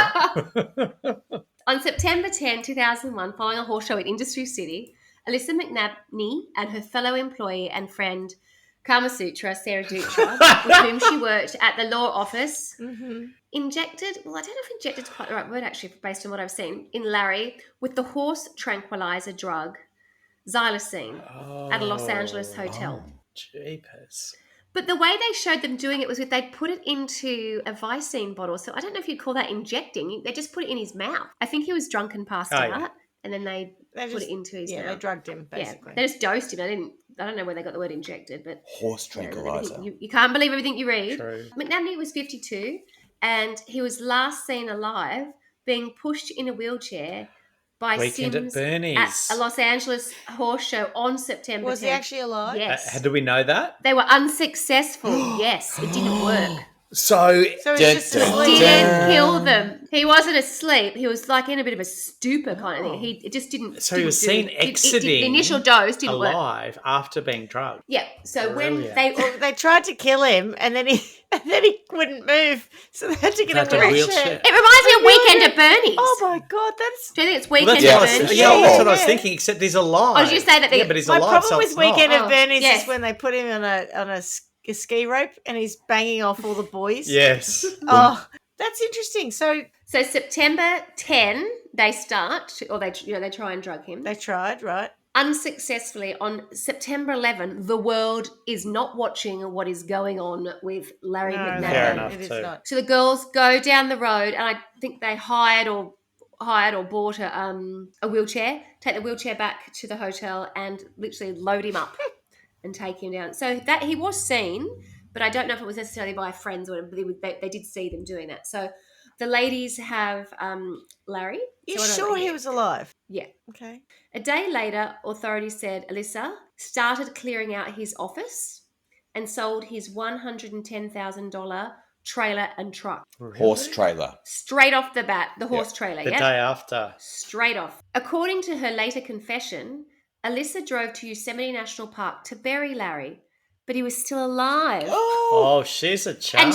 On September 10, 2001, following a horse show in Industry City, Alyssa McNabney and her fellow employee and friend Sutra, Sara Dutra, with whom she worked at the law office, injected, well, I don't know if injected is quite the right word actually, based on what I've seen, in Larry with the horse tranquilizer drug, xylosine, at a Los Angeles hotel. Jeepers. But the way they showed them doing it was they'd put it into a Vicine bottle. So I don't know if you'd call that injecting. They just put it in his mouth. I think he was drunk and passed out, and then they put it into his mouth. Yeah, they drugged him, basically. Yeah, they just dosed him. I don't know where they got the word injected, but Horse tranquilizer. you can't believe everything you read. True. McNabney was 52, and he was last seen alive being pushed in a wheelchair by Weekend Sims at Bernie's. at a Los Angeles horse show on September 10th. Was he actually alive? Yes. Do we know that? They were unsuccessful. Yes, it didn't work. So So it's just asleep. Didn't kill them. He wasn't asleep. He was like in a bit of a stupor kind of thing. It just didn't. So he was seen the exiting initial dose didn't work. alive after being drugged. Yeah. So Brilliant. when Well, they tried to kill him, and then he wouldn't move, so they had to get Had a to wheelchair. wheelchair. it reminds me of Weekend at Bernie's. Oh my god, that's Do you think it's Well, Weekend that's at what I was, Bernie's? yeah, that's what I was Yeah. thinking. Except he's alive. Oh, did you say that? Yeah, but he's my alive. problem so with it's Weekend not. at Bernie's yes. is when they put him on a ski rope and he's banging off all the boys. Yes. Oh, that's interesting. So So September 10, they start, or they try and drug him. they tried, right? Unsuccessfully. On September 11, the world is not watching what is going on with Larry McNabney. Fair enough. It is too. not. So the girls go down the road, and I think they hired or bought a wheelchair, take the wheelchair back to the hotel, and literally load him up and take him down. So that he was seen, but I don't know if it was necessarily by friends or whatever. They did see them doing that. So the ladies have Larry. You So I don't sure know. he was alive? Yeah. Okay. A day later, authorities said Alyssa started clearing out his office and sold his $110,000 trailer and truck. Horse trailer. Straight off the bat, the horse trailer, The yeah? day after. Straight off. According to her later confession, Alyssa drove to Yosemite National Park to bury Larry, but he was still alive. Oh, she's a charmer.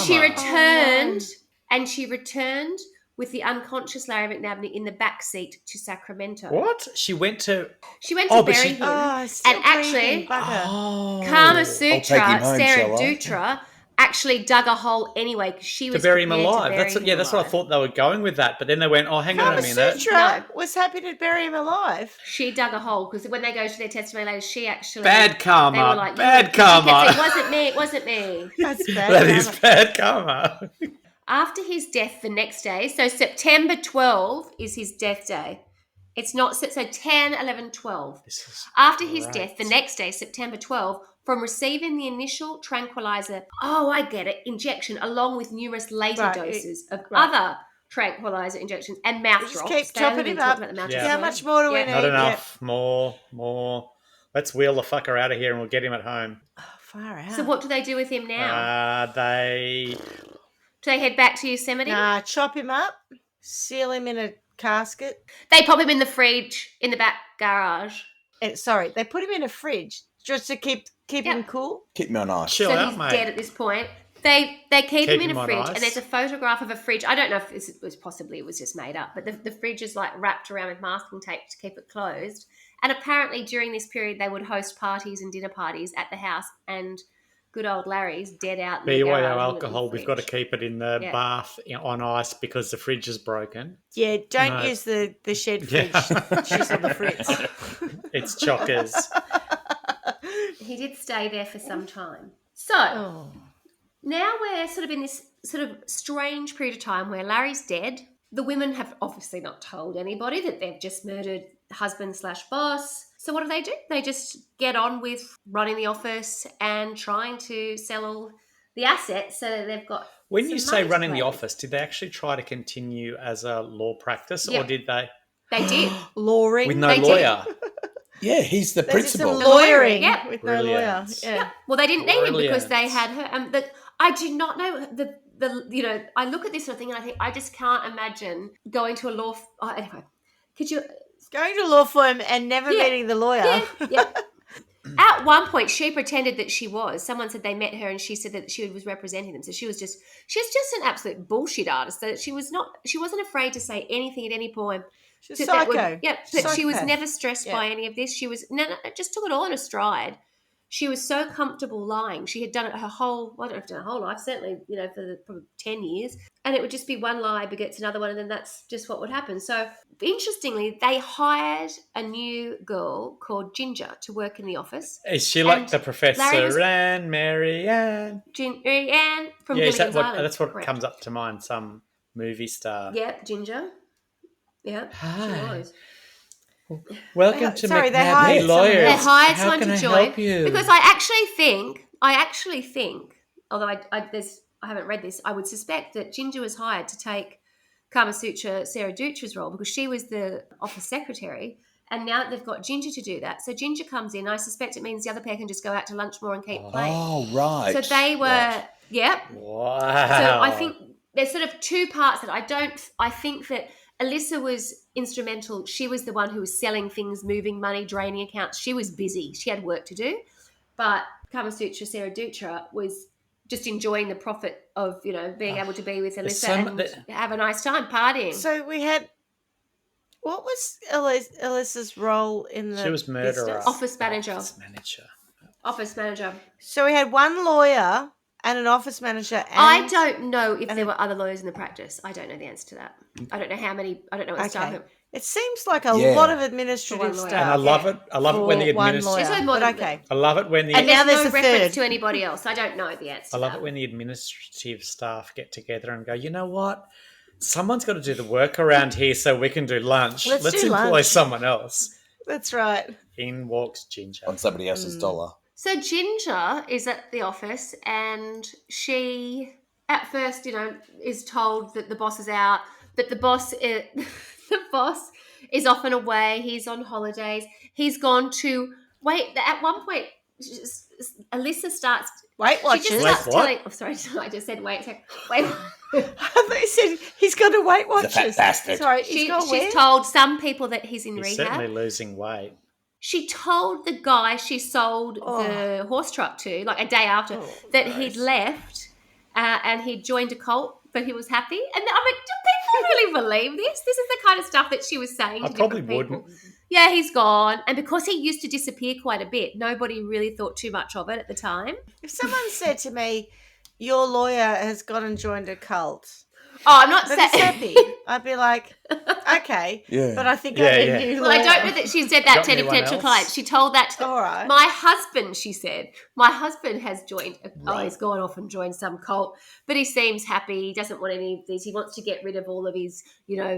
And she returned with the unconscious Larry McNabney in the back seat to Sacramento. What? She went to... She went Oh, to but bury she- him. Oh, still And actually- breathing, bugger. Oh. Kama I'll take Sutra, him home, Sara shall I? Dutra, actually dug a hole anyway because she To was bury him prepared to alive. bury That's him what I alive. thought they were going with that. But then they went, oh, hang on a Kama minute. Sutra No. was happy to bury him alive. She dug a hole because when they go to their testimony later, she actually Bad karma. They were like, Bad she kept karma. saying, it wasn't me. That's bad. That is karma. bad karma. After his death the next day, so September 12 is his death day. It's not, so 10, 11, 12. This is After his great. death, the next day, September 12, from receiving the initial tranquilizer, I get it, injection, along with numerous later Right, doses of right. other tranquilizer injections and mouth Just drops. keep They haven't chopping even him talked up. about the mouth Yeah. drops How yet. much more do we Yeah. need? not enough. More. Let's wheel the fucker out of here and we'll get him at home. Oh, far out. So what do they do with him now? They... Do they head back to Yosemite? Nah, chop him up, seal him in a casket. They pop him in the fridge in the back garage. Sorry, they put him in a fridge just to keep him cool. Keep me on ice. Chill So out, he's mate. dead at this point. They keep him in him a on fridge, ice. and there's a photograph of a fridge. I don't know if this was possibly it was just made up, but the fridge is like wrapped around with masking tape to keep it closed. And apparently during this period, they would host parties and dinner parties at the house, and good old Larry's dead out in the BYO garage in the alcohol, we've got to fridge. keep it in the Yeah. bath on ice because the fridge is broken. Yeah, don't No. use the shed fridge. Yeah. She's on the fritz. It's chockers. He did stay there for some time. So Oh. now we're sort of in this sort of strange period of time where Larry's dead. The women have obviously not told anybody that they've just murdered husband/boss. So what do? They just get on with running the office and trying to sell all the assets so that they've got. When you say running the play. office, did they actually try to continue as a law practice, Yeah. or did they? They did. Lawring. With no They did. lawyer? Yeah, he's the They did some principal. lawyering Yep. with no lawyer. Brilliant. Yeah. Yep. Well, they didn't need him because they Brilliant. had her. I do not know the. I look at this sort of thing and I think I just can't imagine going to a law. Anyway, could you? Going to a law firm and never Yeah. meeting the lawyer. Yeah. At one point, she pretended that she was. Someone said they met her, and she said that she was representing them. So she's just an absolute bullshit artist. So she wasn't afraid to say anything at any point. She's that psycho. but she was Psychopath. never stressed by any of this. She was just took it all in a stride. She was so comfortable lying. She had done it her whole, I don't know if her whole life, certainly, for probably 10 years. And it would just be one lie begets another one, and then that's just what would happen. So, interestingly, they hired a new girl called Ginger to work in the office. Is she like the Professor Larry Anne, Mary Ann? Anne from Gilligan's Island. That's what Correct. comes up to mind, some movie star. Yeah, Ginger. Yeah, Hi. she was. Welcome to Sorry, they McNabney hired someone Lawyers. else. They hired How someone can to I join help you? because I actually think, although I haven't read this, I would suspect that Ginger was hired to take Kama Sutra Sara Dutra's role because she was the office secretary, and now they've got Ginger to do that. So Ginger comes in. I suspect it means the other pair can just go out to lunch more and keep playing. Oh, right. So they were, Right. yep. Wow. So I think there's sort of two parts that I think that Alyssa was instrumental. She was the one who was selling things, moving money, draining accounts. She was busy. She had work to do. But Kama Sutra, Sara Dutra was just enjoying the profit of, being able to be with Alyssa and have a nice time partying. So we had, what was Alyssa's role in the She was murderer. business? Office manager. Office manager. So we had one lawyer and an office manager. And I don't know if there were other lawyers in the practice. I don't know the answer to that. I don't know how many. I don't know what staff. It seems like a Yeah. lot of administrative For one stuff. And I love it. I love it when the for one administrative. lawyer. There's no more But than- okay. I love it when the. And now there's there's no a reference third. to anybody else. I don't know the answer. I love it when the administrative staff get together and go, you know what? Someone's got to do the work around here so we can do lunch. Let's do employ lunch. someone else. That's right. In walks Ginger. On somebody else's dollar. So Ginger is at the office, and she, at first, is told that the boss is out, but the boss is often away. He's on holidays. He's gone to At one point, Alyssa starts. Weight She Watchers. just Wait, starts what? telling. Oh, sorry, I just said wait. Wait. I thought you said he's got to Weight The fat Watchers. bastard. Sorry, he's gone where? She's told some people that he's in He's rehab. certainly losing weight. She told the guy she sold the horse truck to, like a day after, that he'd left and he'd joined a cult, but he was happy. And I'm like, do people really believe this? This is the kind of stuff that she was saying I to probably different people. wouldn't. Yeah, he's gone. And because he used to disappear quite a bit, nobody really thought too much of it at the time. If someone said to me, your lawyer has gone and joined a cult, Oh, I'm not but he's saying... happy, I'd be like, okay. Yeah. But I think Yeah, I need yeah. a new Well, I lawyer. don't know that she said that Got to any anyone potential else? clients. She told that to All right. my husband, she said. My husband has joined, he's gone off and joined some cult, but he seems happy. He doesn't want any of these. He wants to get rid of all of his,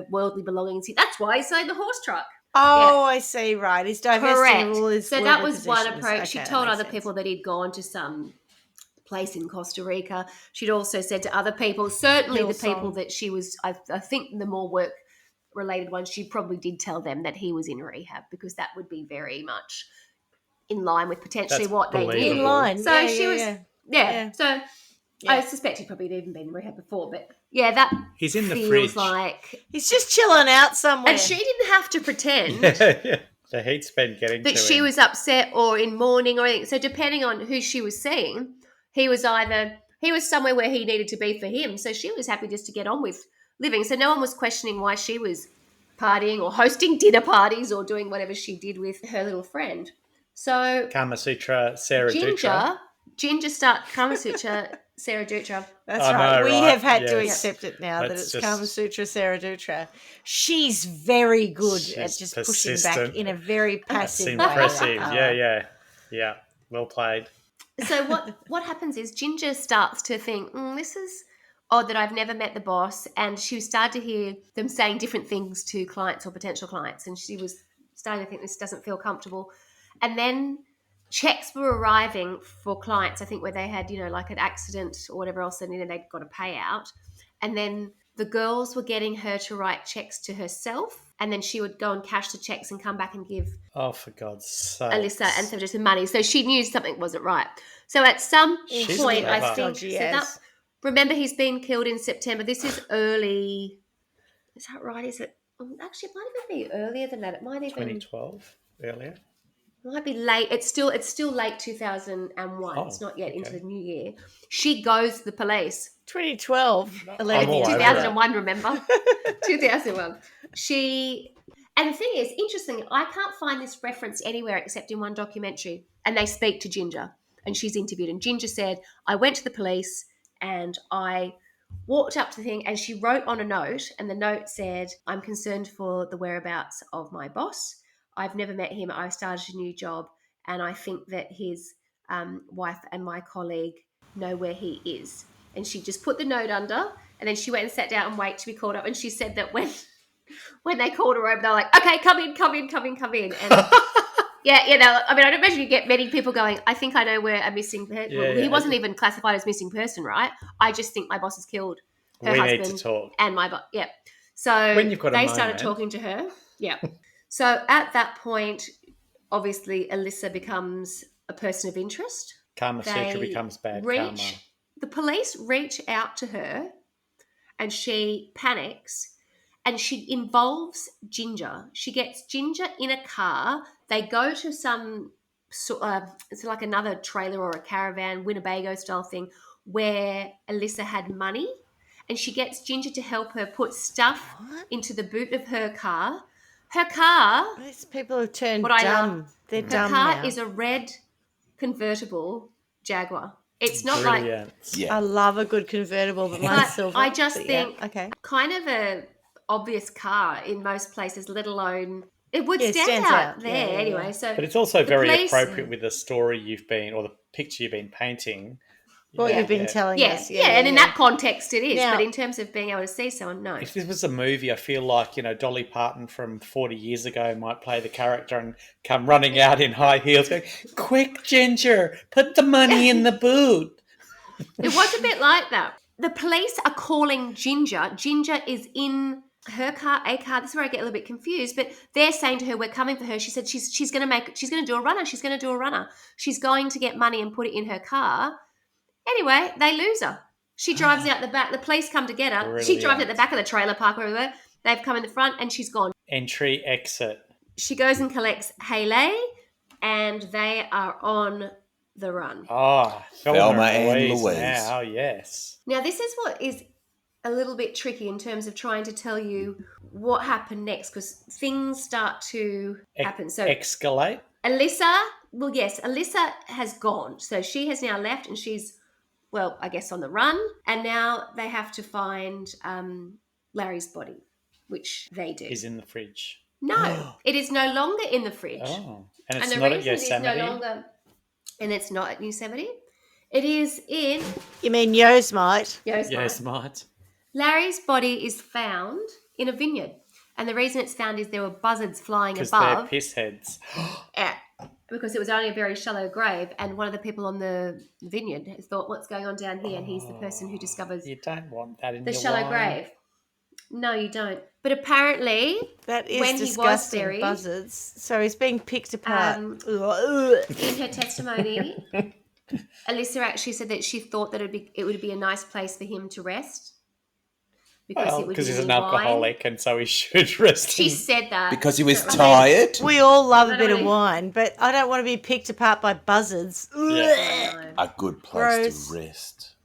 worldly belongings. That's why he sold the horse truck. Oh, I see, right. He's divesting Correct. of all his So that worldly was one possessions. approach. Okay, She that told makes other sense. people that he'd gone to some place in Costa Rica. She'd also said to other people, certainly the people Hillsong. that she was, I think the more work related ones, she probably did tell them that he was in rehab because that would be very much in line with potentially That's what they believable. did. In line. So yeah, she yeah, was, yeah. yeah. So I Yeah. suspect he'd probably even been in rehab before, but yeah, that He's in the feels fridge. like. He's just chilling out somewhere. And she didn't have to pretend Yeah. The heat's been getting that to she him. was upset or in mourning or anything. So depending on who she was seeing, he was somewhere where he needed to be for him. So she was happy just to get on with living. So no one was questioning why she was partying or hosting dinner parties or doing whatever she did with her little friend. So Kama Sutra, Sara Dutra. Ginger start Kama Sutra, Sara Dutra. That's I right. know, We right? have had to Yes. accept it now that Let's it's just- Kama Sutra, Sara Dutra. She's very good at She's just pushing persistent. back in a very That's passive way. impressive. Yeah. Well played. So what happens is Ginger starts to think, this is odd that I've never met the boss, and she started to hear them saying different things to clients or potential clients, and she was starting to think this doesn't feel comfortable. And then checks were arriving for clients, I think, where they had, like an accident or whatever else, and they'd got a payout. And then the girls were getting her to write checks to herself, and then she would go and cash the checks and come back and give For God's sake. Alyssa and Sarah some money. So she knew something wasn't right. So at some point, clever. I think, remember, he's been killed in September. This is early. Is that right? Is it? Actually, it might even be earlier than that. It might even 2012 earlier. It might be late. It's still late 2001. It's not yet into the new year. She goes to the police. 2012. 2001, remember? 2001. And the thing is, interesting, I can't find this reference anywhere except in one documentary. And they speak to Ginger, and she's interviewed. And Ginger said, I went to the police and I walked up to the thing, and she wrote on a note, and the note said, I'm concerned for the whereabouts of my boss. I've never met him. I started a new job, and I think that his wife and my colleague know where he is. And she just put the note under, and then she went and sat down and waited to be called up. And she said that when they called her over, they were like, okay, come in. And yeah, I don't imagine you get many people going, I think I know where a missing person. He wasn't even classified as missing person, right? I just think my boss has killed her husband. Need to talk. And my boss. Yeah. So when you've got they started talking to her. Yeah. So at that point, obviously, Alyssa becomes a person of interest. Karma Sutra becomes bad karma. The police reach out to her, and she panics, and she involves Ginger. She gets Ginger in a car. They go to some, it's like another trailer or a caravan, Winnebago style thing, where Alyssa had money, and she gets Ginger to help her put stuff into the boot of her car. Her car... These people have turned dumb. They're dumb now. Her car is a red convertible Jaguar. It's not Brilliant. I love a good convertible, but mine's silver. I just think kind of a obvious car in most places, let alone... It would stand out there anyway. So, but it's also very appropriate with the story you've been, or the picture you've been painting. What you've been telling us. And in that context it is. Now, but in terms of being able to see someone, no. If this was a movie, I feel like, Dolly Parton from 40 years ago might play the character and come running out in high heels going, quick, Ginger, put the money in the boot. It was a bit like that. The police are calling Ginger. Ginger is in her car, a car. This is where I get a little bit confused, but they're saying to her, we're coming for her. She said she's going to do a runner. She's going to do a runner. She's going to get money and put it in her car. Anyway, they lose her. She drives out the back. The police come to get her. Brilliant. She drives at the back of the trailer park where we were. They've come in the front and she's gone. Entry, exit. She goes and collects Haley, and they are on the run. Oh, Thelma and Louise. Now, yes. Now, this is what is a little bit tricky in terms of trying to tell you what happened next, because things start to happen. So escalate. Alyssa has gone. So she has now left, and she's, well, I guess on the run. And now they have to find Larry's body, which they do. Is in the fridge. No, it is no longer in the fridge. Oh, and it's not at Yosemite? And it's not at Yosemite. It is in... You mean Yosemite? Yosemite. Larry's body is found in a vineyard. And the reason it's found is there were buzzards flying above. Because they're piss heads. Because it was only a very shallow grave, and one of the people on the vineyard has thought, what's going on down here? And he's the person who discovers... You don't want that in the your shallow wine. grave. No, you don't. But apparently, that is when disgusting, he was buried, buzzards. So he's being picked apart. In her testimony, Alyssa actually said that she thought that it would be a nice place for him to rest. Because he's an alcoholic and so he should rest. She said that. Because he was tired? We all love a bit of wine, but I don't want to be picked apart by buzzards. Yeah. A good place to rest.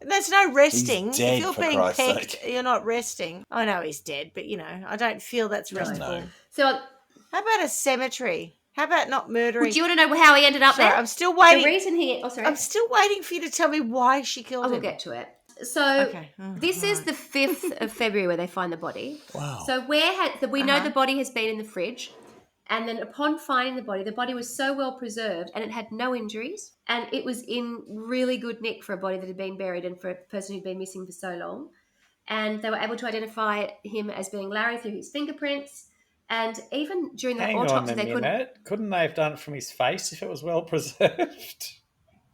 There's no resting. He's dead, if you're for being Christ's pecked, sake. you're not resting. I know he's dead, but, I don't feel that's restful. No. So, how about a cemetery? How about not murdering? Would you want to know how he ended up there? I'm still waiting. The reason I'm still waiting for you to tell me why she killed him. I will get to it. So this is the 5th of February where they find the body. Wow. So we know the body has been in the fridge, and then upon finding the body was so well preserved and it had no injuries, and it was in really good nick for a body that had been buried and for a person who'd been missing for so long. And they were able to identify him as being Larry through his fingerprints, And even during the Hang autopsy, on a minute. Couldn't they have done it from his face if it was well preserved?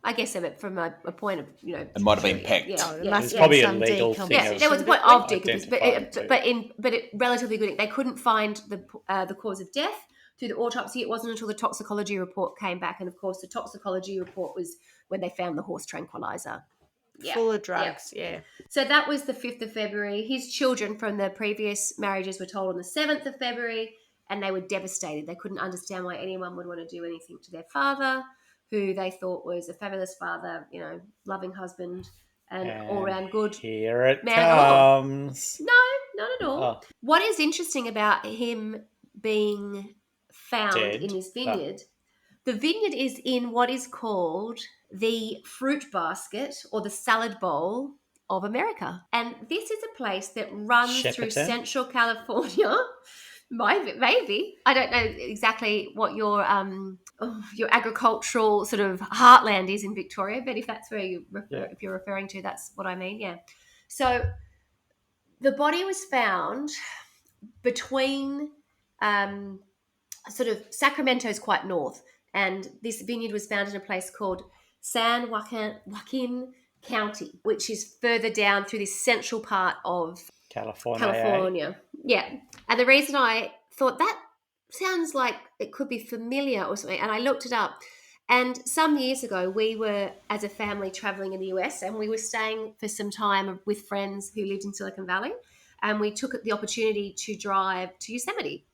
I guess of it from a point of, It might have been pecked. It's probably a legal thing. Yeah, there was a point of decomposition, but it relatively good. They couldn't find the cause of death through the autopsy. It wasn't until the toxicology report came back, and of course, the toxicology report was when they found the horse tranquilizer. Full of drugs, yeah. So that was the 5th of February. His children from the previous marriages were told on the 7th of February, and they were devastated. They couldn't understand why anyone would want to do anything to their father, who they thought was a fabulous father, loving husband, and all-round good Here it man at all. comes. No, not at all. Oh. What is interesting about him being found in this vineyard, the vineyard is in what is called the fruit basket or the salad bowl of America. And this is a place that runs through Central California. Maybe. I don't know exactly what your agricultural sort of heartland is in Victoria, but if that's where if you're referring to, that's what I mean, yeah. So the body was found between sort of Sacramento's quite north, and this vineyard was found in a place called San Joaquin County, which is further down through this central part of California. Yeah. And the reason I thought that sounds like it could be familiar or something, and I looked it up, and some years ago we were, as a family, traveling in the US, and we were staying for some time with friends who lived in Silicon Valley, and we took the opportunity to drive to Yosemite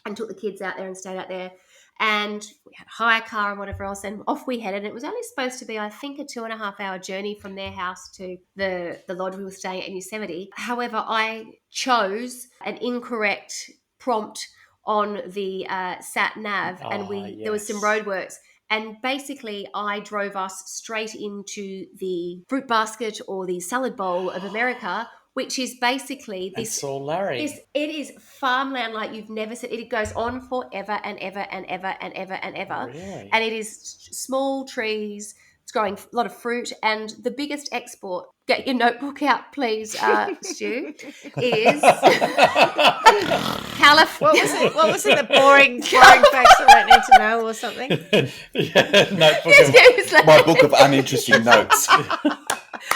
and took the kids out there and stayed out there. And we had a hire car and whatever else, and off we headed. It was only supposed to be, I think, a 2.5-hour journey from their house to the lodge we were staying at in Yosemite. However, I chose an incorrect prompt on the sat nav, and there was some roadworks. And basically, I drove us straight into the fruit basket or the salad bowl of America, which is basically this. And Larry. It is farmland like you've never seen. It goes on forever and ever and ever and ever and ever. Really? And it is small trees. It's growing a lot of fruit. And the biggest export, get your notebook out, please, Stu, is California. What was it? The boring facts I don't need to know or something? Notebook. My book of uninteresting notes.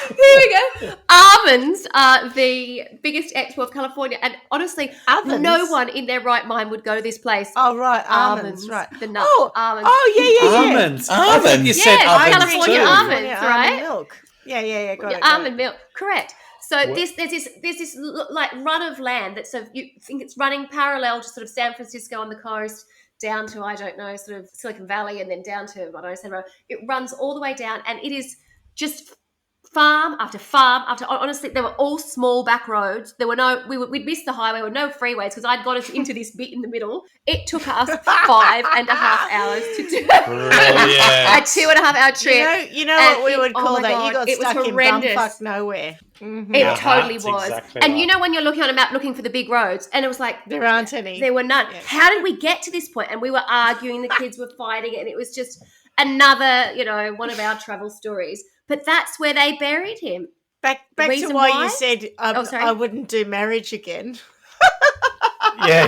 Here we go. Almonds are the biggest export of California, and honestly, no one in their right mind would go to this place. Oh, right, almonds, right. The nuts, almonds. Oh, yeah. Almonds. You said California too. almonds, right? Almond milk. Yeah, got it. Almond milk, correct. So there's this like run of land that sort of, you think it's running parallel to sort of San Francisco on the coast, down to, I don't know, sort of Silicon Valley, and then down to, I don't know, San Francisco. It runs all the way down, and it is just farm after farm after. Honestly, they were all small back roads. There were we'd missed the highway. There were no freeways because I'd got us into this bit in the middle. It took us 5.5 hours to do a 2.5-hour trip. You know what we would call that? God, You got stuck in bumfuck nowhere. Mm-hmm. It totally was. Exactly and you know when you're looking on a map looking for the big roads, and it was like there aren't any. There were none. Yeah. How did we get to this point? And we were arguing. The kids were fighting it, and it was just another, one of our travel stories. But that's where they buried him. Back to why you said I wouldn't do marriage again. Yeah.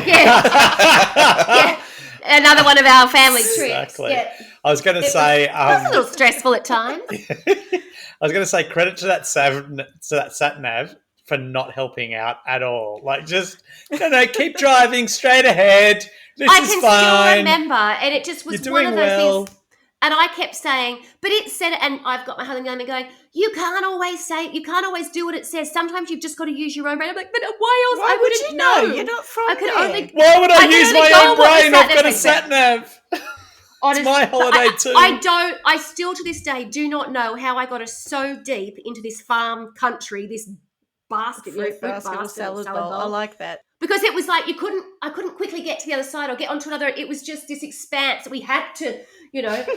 Another one of our family trips. Exactly. Yeah. I was going to say... it was a little stressful at times. I was going to say credit to that sat nav for not helping out at all. Like, just, keep driving straight ahead. This is fine. I can still remember. And it just was one of those things... And I kept saying, but it said, and I've got my husband behind me going, you can't always do what it says. Sometimes you've just got to use your own brain. I'm like, but why else? Why would you know? You're not from there. Why would I use my own brain? I've got a sat nav. It's my holiday too. I still to this day do not know how I got us so deep into this farm country, this basket, fruit basket, salad bowl. I like that. Because it was like I couldn't quickly get to the other side or get onto another. It was just this expanse that we had to,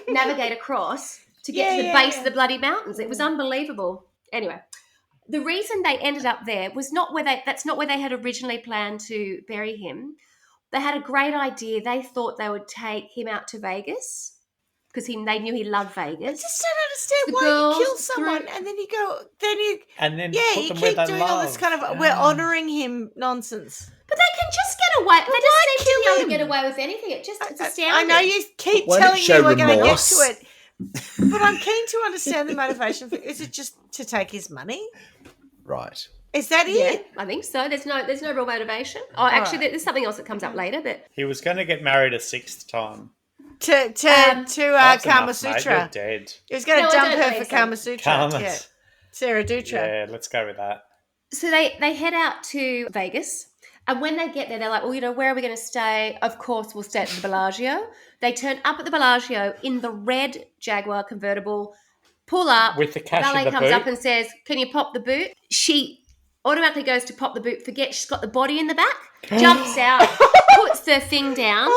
navigate across to get to the base of the bloody mountains. It was unbelievable. Anyway, the reason they ended up there was that's not where they had originally planned to bury him. They had a great idea. They thought they would take him out to Vegas because they knew he loved Vegas. I just don't understand why you kill someone and then you put them keep where they doing all this kind of we're honouring him nonsense. But they can just get away. They just seem to be able to get away with anything. It's astounding. I know you keep Why telling don't me show we're going to get remorse? to it, but I'm keen to understand the motivation. Is it just to take his money? Right. Is that it? I think so. There's no real motivation. Oh, actually, there's something else that comes up later, but He was going to get married a 6th time. To That's Kama enough, mate. Sutra. You're dead. He was going to No, I dump don't her believe for so. Kama Sutra. Kama. Yeah. Sarah Dutra. Yeah, let's go with that. so they head out to Vegas. And when they get there, they're like, well, where are we going to stay? Of course, we'll stay at the Bellagio. They turn up at the Bellagio in the red Jaguar convertible, pull up. With the cash valet in the comes boot. up and says, can you pop the boot? She automatically goes to pop the boot, forgets she's got the body in the back, jumps out, puts the thing down,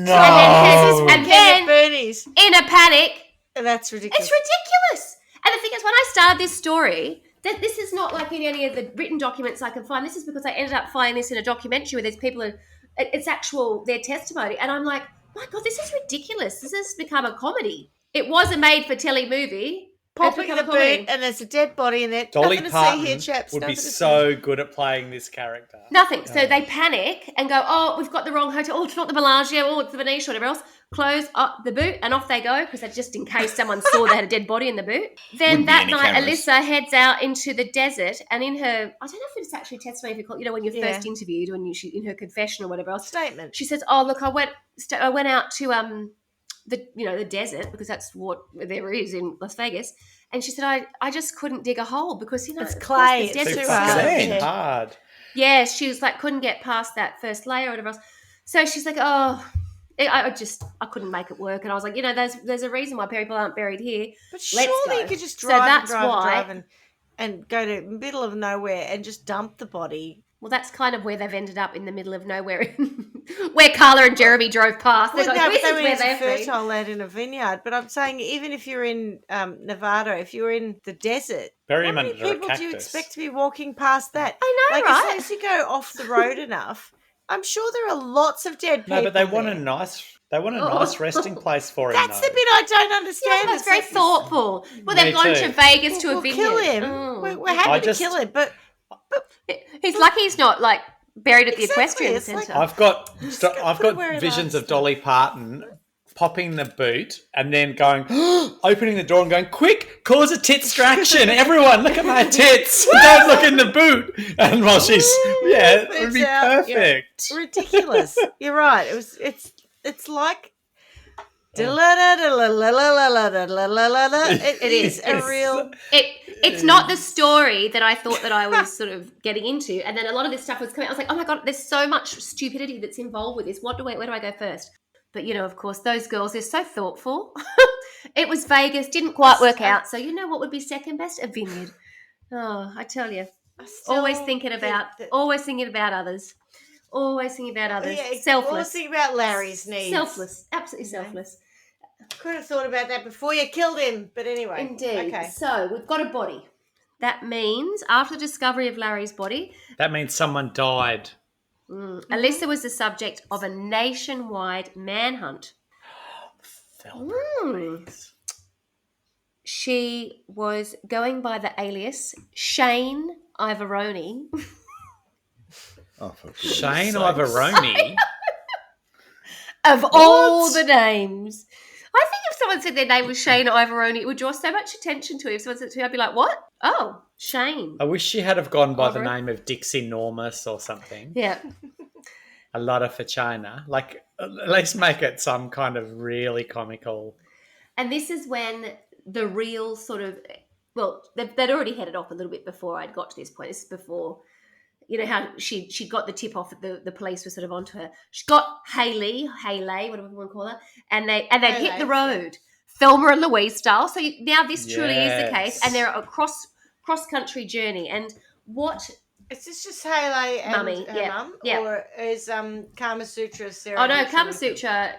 No. and then Bernie's. in a panic, That's ridiculous. it's ridiculous. And the thing is, when I started this story, that this is not like in any of the written documents I can find. This is because I ended up finding this in a documentary where there's people, it's actual, their testimony. And I'm like, my God, this is ridiculous. This has become a comedy. It was a made-for-telly movie. Popping the boot, and there's a dead body in there. Dolly Nothing to Parton see here, chaps. would be Nothing to see. so good at playing this character. Nothing. So they panic and go, oh, we've got the wrong hotel. Oh, it's not the Bellagio. Oh, it's the Venetian, whatever else. Close up the boot and off they go because that's just in case someone saw they had a dead body in the boot. Then Wouldn't be that any night, cameras. Alyssa heads out into the desert and in her, I don't know if it's actually testimony, if you call, when you're Yeah. first interviewed, she in her confession or whatever else, Statement. she says, oh, look, I went out to the desert because that's what there is in Las Vegas. And she said, I just couldn't dig a hole because, It's of course, clay. the It's desert's too hard. sand. It's hard. yeah, she was like, couldn't get past that first layer or whatever else. So she's like, oh, I couldn't make it work. And I was like, there's a reason why people aren't buried here. But Let's surely go. you could just So drive that's and drive why- and drive and go to middle of nowhere and just dump the body. Well, that's kind of where they've ended up in the middle of nowhere, where Carla and Jeremy drove past. They're Well, like, no, but this they is were where in they've been. fertile land in a vineyard. But I'm saying, even if you're in Nevada, if you're in the desert, Bury how him many under a people do you cactus. expect to be walking past that? I know, Like, right? as soon as you go off the road enough, I'm sure there are lots of dead people. No, but they want there. a nice resting place for him. That's though. the bit I don't Yeah, understand. that's very It's- thoughtful. Well, Me they've gone too. to Vegas to a We'll vineyard. kill him. Oh. We're happy to just- kill him, but He's lucky he's not like buried at the Exactly, equestrian it's like- centre. I've got put it where it visions belongs. of Dolly Parton popping the boot and then going, opening the door and going, quick, cause a titstraction. Everyone, look at my tits. Don't look in the boot. And while she's, it would be It's out. Yeah. perfect. ridiculous. You're right. It's like it is a real. It's not the story that I thought that I was sort of getting into, and then a lot of this stuff was coming. I was like, oh my God, there's so much stupidity that's involved with this. Where do I go first? But of course, those girls, they're so thoughtful. It was Vegas, didn't quite work out. So what would be second best? A vineyard. Oh, I tell you, always thinking about others. Always thinking about others. Yeah, Selfless. Always think about Larry's needs. Selfless. Absolutely selfless. Could have thought about that before you killed him, but anyway. Indeed. Okay. So we've got a body. That means after the discovery of Larry's body, That means someone died. Alyssa was the subject of a nationwide manhunt. Thelma. She was going by the alias Shane Ivoroni. Oh, for goodness Shane sakes. Ivoroni. Of all the names. I think if someone said their name was Shane Ivoroni, it would draw so much attention to it. If someone said it to me, I'd be like, what? Oh, Shane. I wish she had have gone by the Ivor- name of Dixie Normus or something. Yeah. A lot of China. Like, at least make it some kind of really comical. And this is when the real sort of, well, they'd already headed off a little bit before I'd got to this point. This is before, how she got the tip off that the police were sort of onto her. She got Haley, whatever you want to call her, and they hit the road, Thelma and Louise style. So now this truly is the case, and they're a cross country journey. And what? Is this just Haley and Mummy, her mum? yeah. Or is Kama Sutra Sara? Oh no, Dutra Kama with Sutra,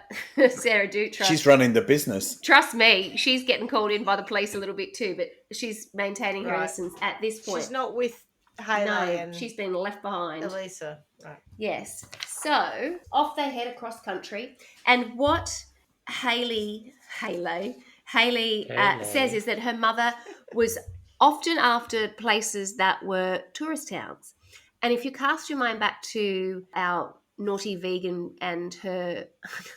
Sara Dutra. She's running the business. Trust me, she's getting called in by the police a little bit too, but she's maintaining her Right. innocence at this point. She's not with Haley No, and she's been left behind. Elisa. Right. Yes. So off they head across country, and what Haley says is that her mother was often after places that were tourist towns, And if you cast your mind back to our naughty vegan and her,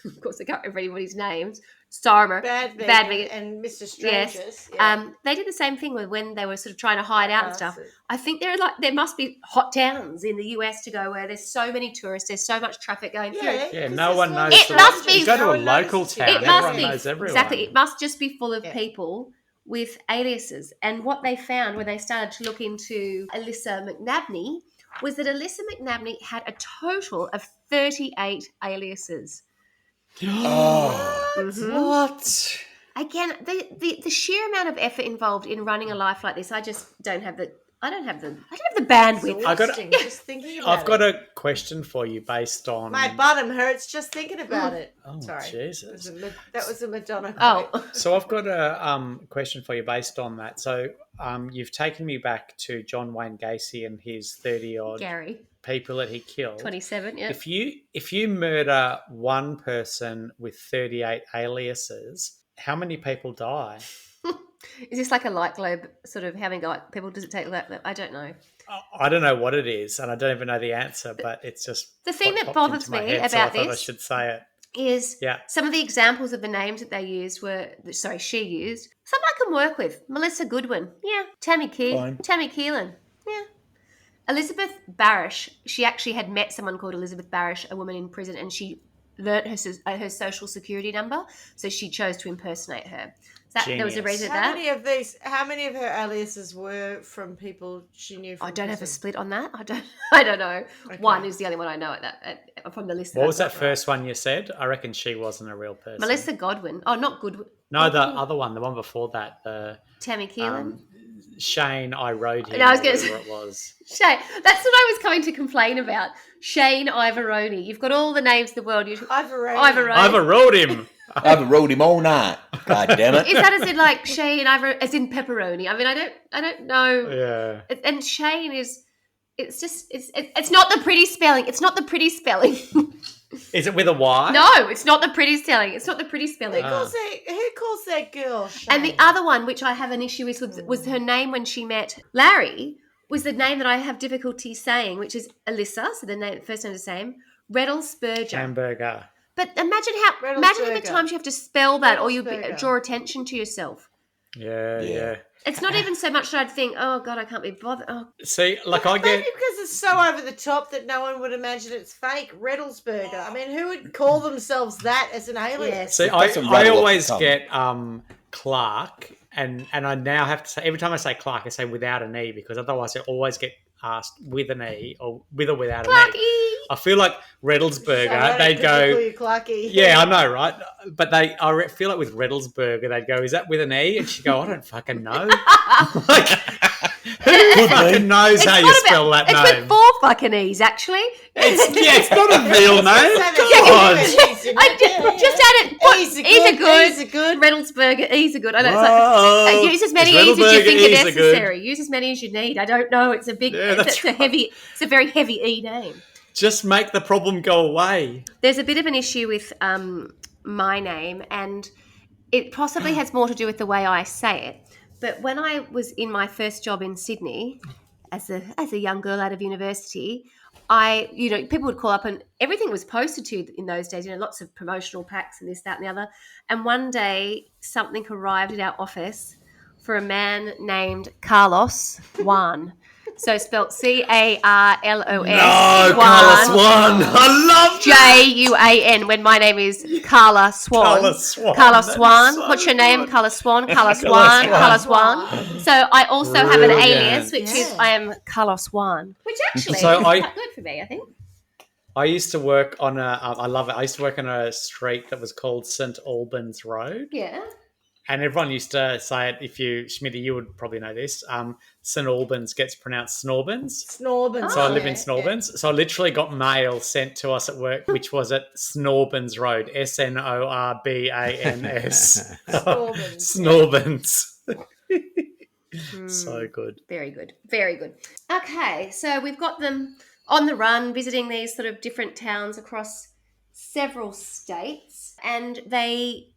of course I can't remember anybody's names, Sara, Bad vegan and Mr. Strangers. Yes. Yeah. They did the same thing when they were sort of trying to hide out and stuff. I think there must be hot towns in the US to go where there's so many tourists, there's so much traffic going through. Yeah, no one knows. It must be. You go to a local town, everyone knows everyone. Exactly. It must just be full of people with aliases. And what they found when they started to look into Alyssa McNabney was that Alyssa McNabney had a total of 38 aliases. What? Again, the sheer amount of effort involved in running a life like this, I just don't have the bandwidth. Just thinking about I've got a question for you based on my bottom hurts just thinking about it. Oh, sorry, Jesus, that was a Madonna quote. Oh, so I've got a question for you based on that. So you've taken me back to John Wayne Gacy and his 30-odd Gary, people that he killed. 27. Yeah. If you murder one person with 38 aliases, how many people die? Is this like a light globe sort of how many people does it take? I don't know. I don't know what it is, and I don't even know the answer, but it's just the thing that popped bothers into my me head, about so I thought this I should say it. Is some of the examples of the names that they used she used. Some I can work with. Melissa Goodwin. Yeah. Tammy Keelan. Yeah. Elizabeth Barish. She actually had met someone called Elizabeth Barish, a woman in prison, and she learnt her social security number, so she chose to impersonate her. There was a reason for that. How many of her aliases were from people she knew from I don't have a prison? split on that. I don't know. Okay. One is the only one I know from the list. What was that first one you said? I reckon she wasn't a real person. Melissa Godwin. Oh, not Goodwin. No, the other one, the one before that. Tammy Keelan. Shane, I rode him. No, I was going to say it was. Shane. That's what I was coming to complain about. Shane Ivaroni. You've got all the names of the world. Ivaroni. I've rode him. I rode him all night. God damn it! Is that as in like Shane Ivaroni, as in pepperoni? I mean, I don't know. Yeah. And Shane is. It's not the pretty spelling. It's not the pretty spelling. Is it with a Y? No, it's not the pretty spelling. It's not the pretty spelling. Who calls that girl Shane? And the other one, which I have an issue with, was her name when she met Larry, was the name that I have difficulty saying, which is Alyssa, so the first name is the same, Reddlesberger. Hamburger. But imagine how many times you have to spell that or you draw attention to yourself. Yeah. It's not even so much that I'd think, oh, God, I can't be bothered. Oh. See, like I get... Maybe because it's so over the top that no one would imagine it's fake. Reddlesberger. I mean, who would call themselves that as an alias? See, I always get Clark, and I now have to say, every time I say Clark, I say without an E, because otherwise I always get asked with an E or with or without Clarky. an E. I feel like Reddlesberger, they'd go... Call you Clarky. Yeah, I know, right? But I feel like with Reddlesberger, they'd go, is that with an E? And she'd go, I don't fucking know. Like, who fucking knows how you spell that name? It's with 4 fucking E's, actually. It's not a real name. Just add it. E's are good. Reddlesberger, E's are good. I know. Use as many E's as you think are necessary. Use as many as you need. I don't know. It's a big, it's a very heavy E name. Just make the problem go away. There's a bit of an issue with my name, and it possibly has more to do with the way I say it. But when I was in my first job in Sydney, as a young girl out of university, people would call up and everything was posted to you in those days, lots of promotional packs and this, that, and the other. And one day something arrived at our office for a man named Carlos Juan. So spelt Carlos. No, Carlos Swan. I love Juan. When my name is Carla Swan. Carlos Swan. So What's your name? Carlos Swan. Carlos Swan. Carlos Swan. So I also have an alias, which is I am Carlos Swan, which actually is quite good for me, I think. I used to work on I love it. I used to work on a street that was called St Albans Road. Yeah. And everyone used to say it, Schmitty, you would probably know this, St Albans gets pronounced Snorbans. Snorbans. So I live in Snorbans. Yeah. So I literally got mail sent to us at work, which was at Snorbans Road, Snorbans. Snorbans. So good. Very good. Very good. Okay, so we've got them on the run, visiting these sort of different towns across several states, and they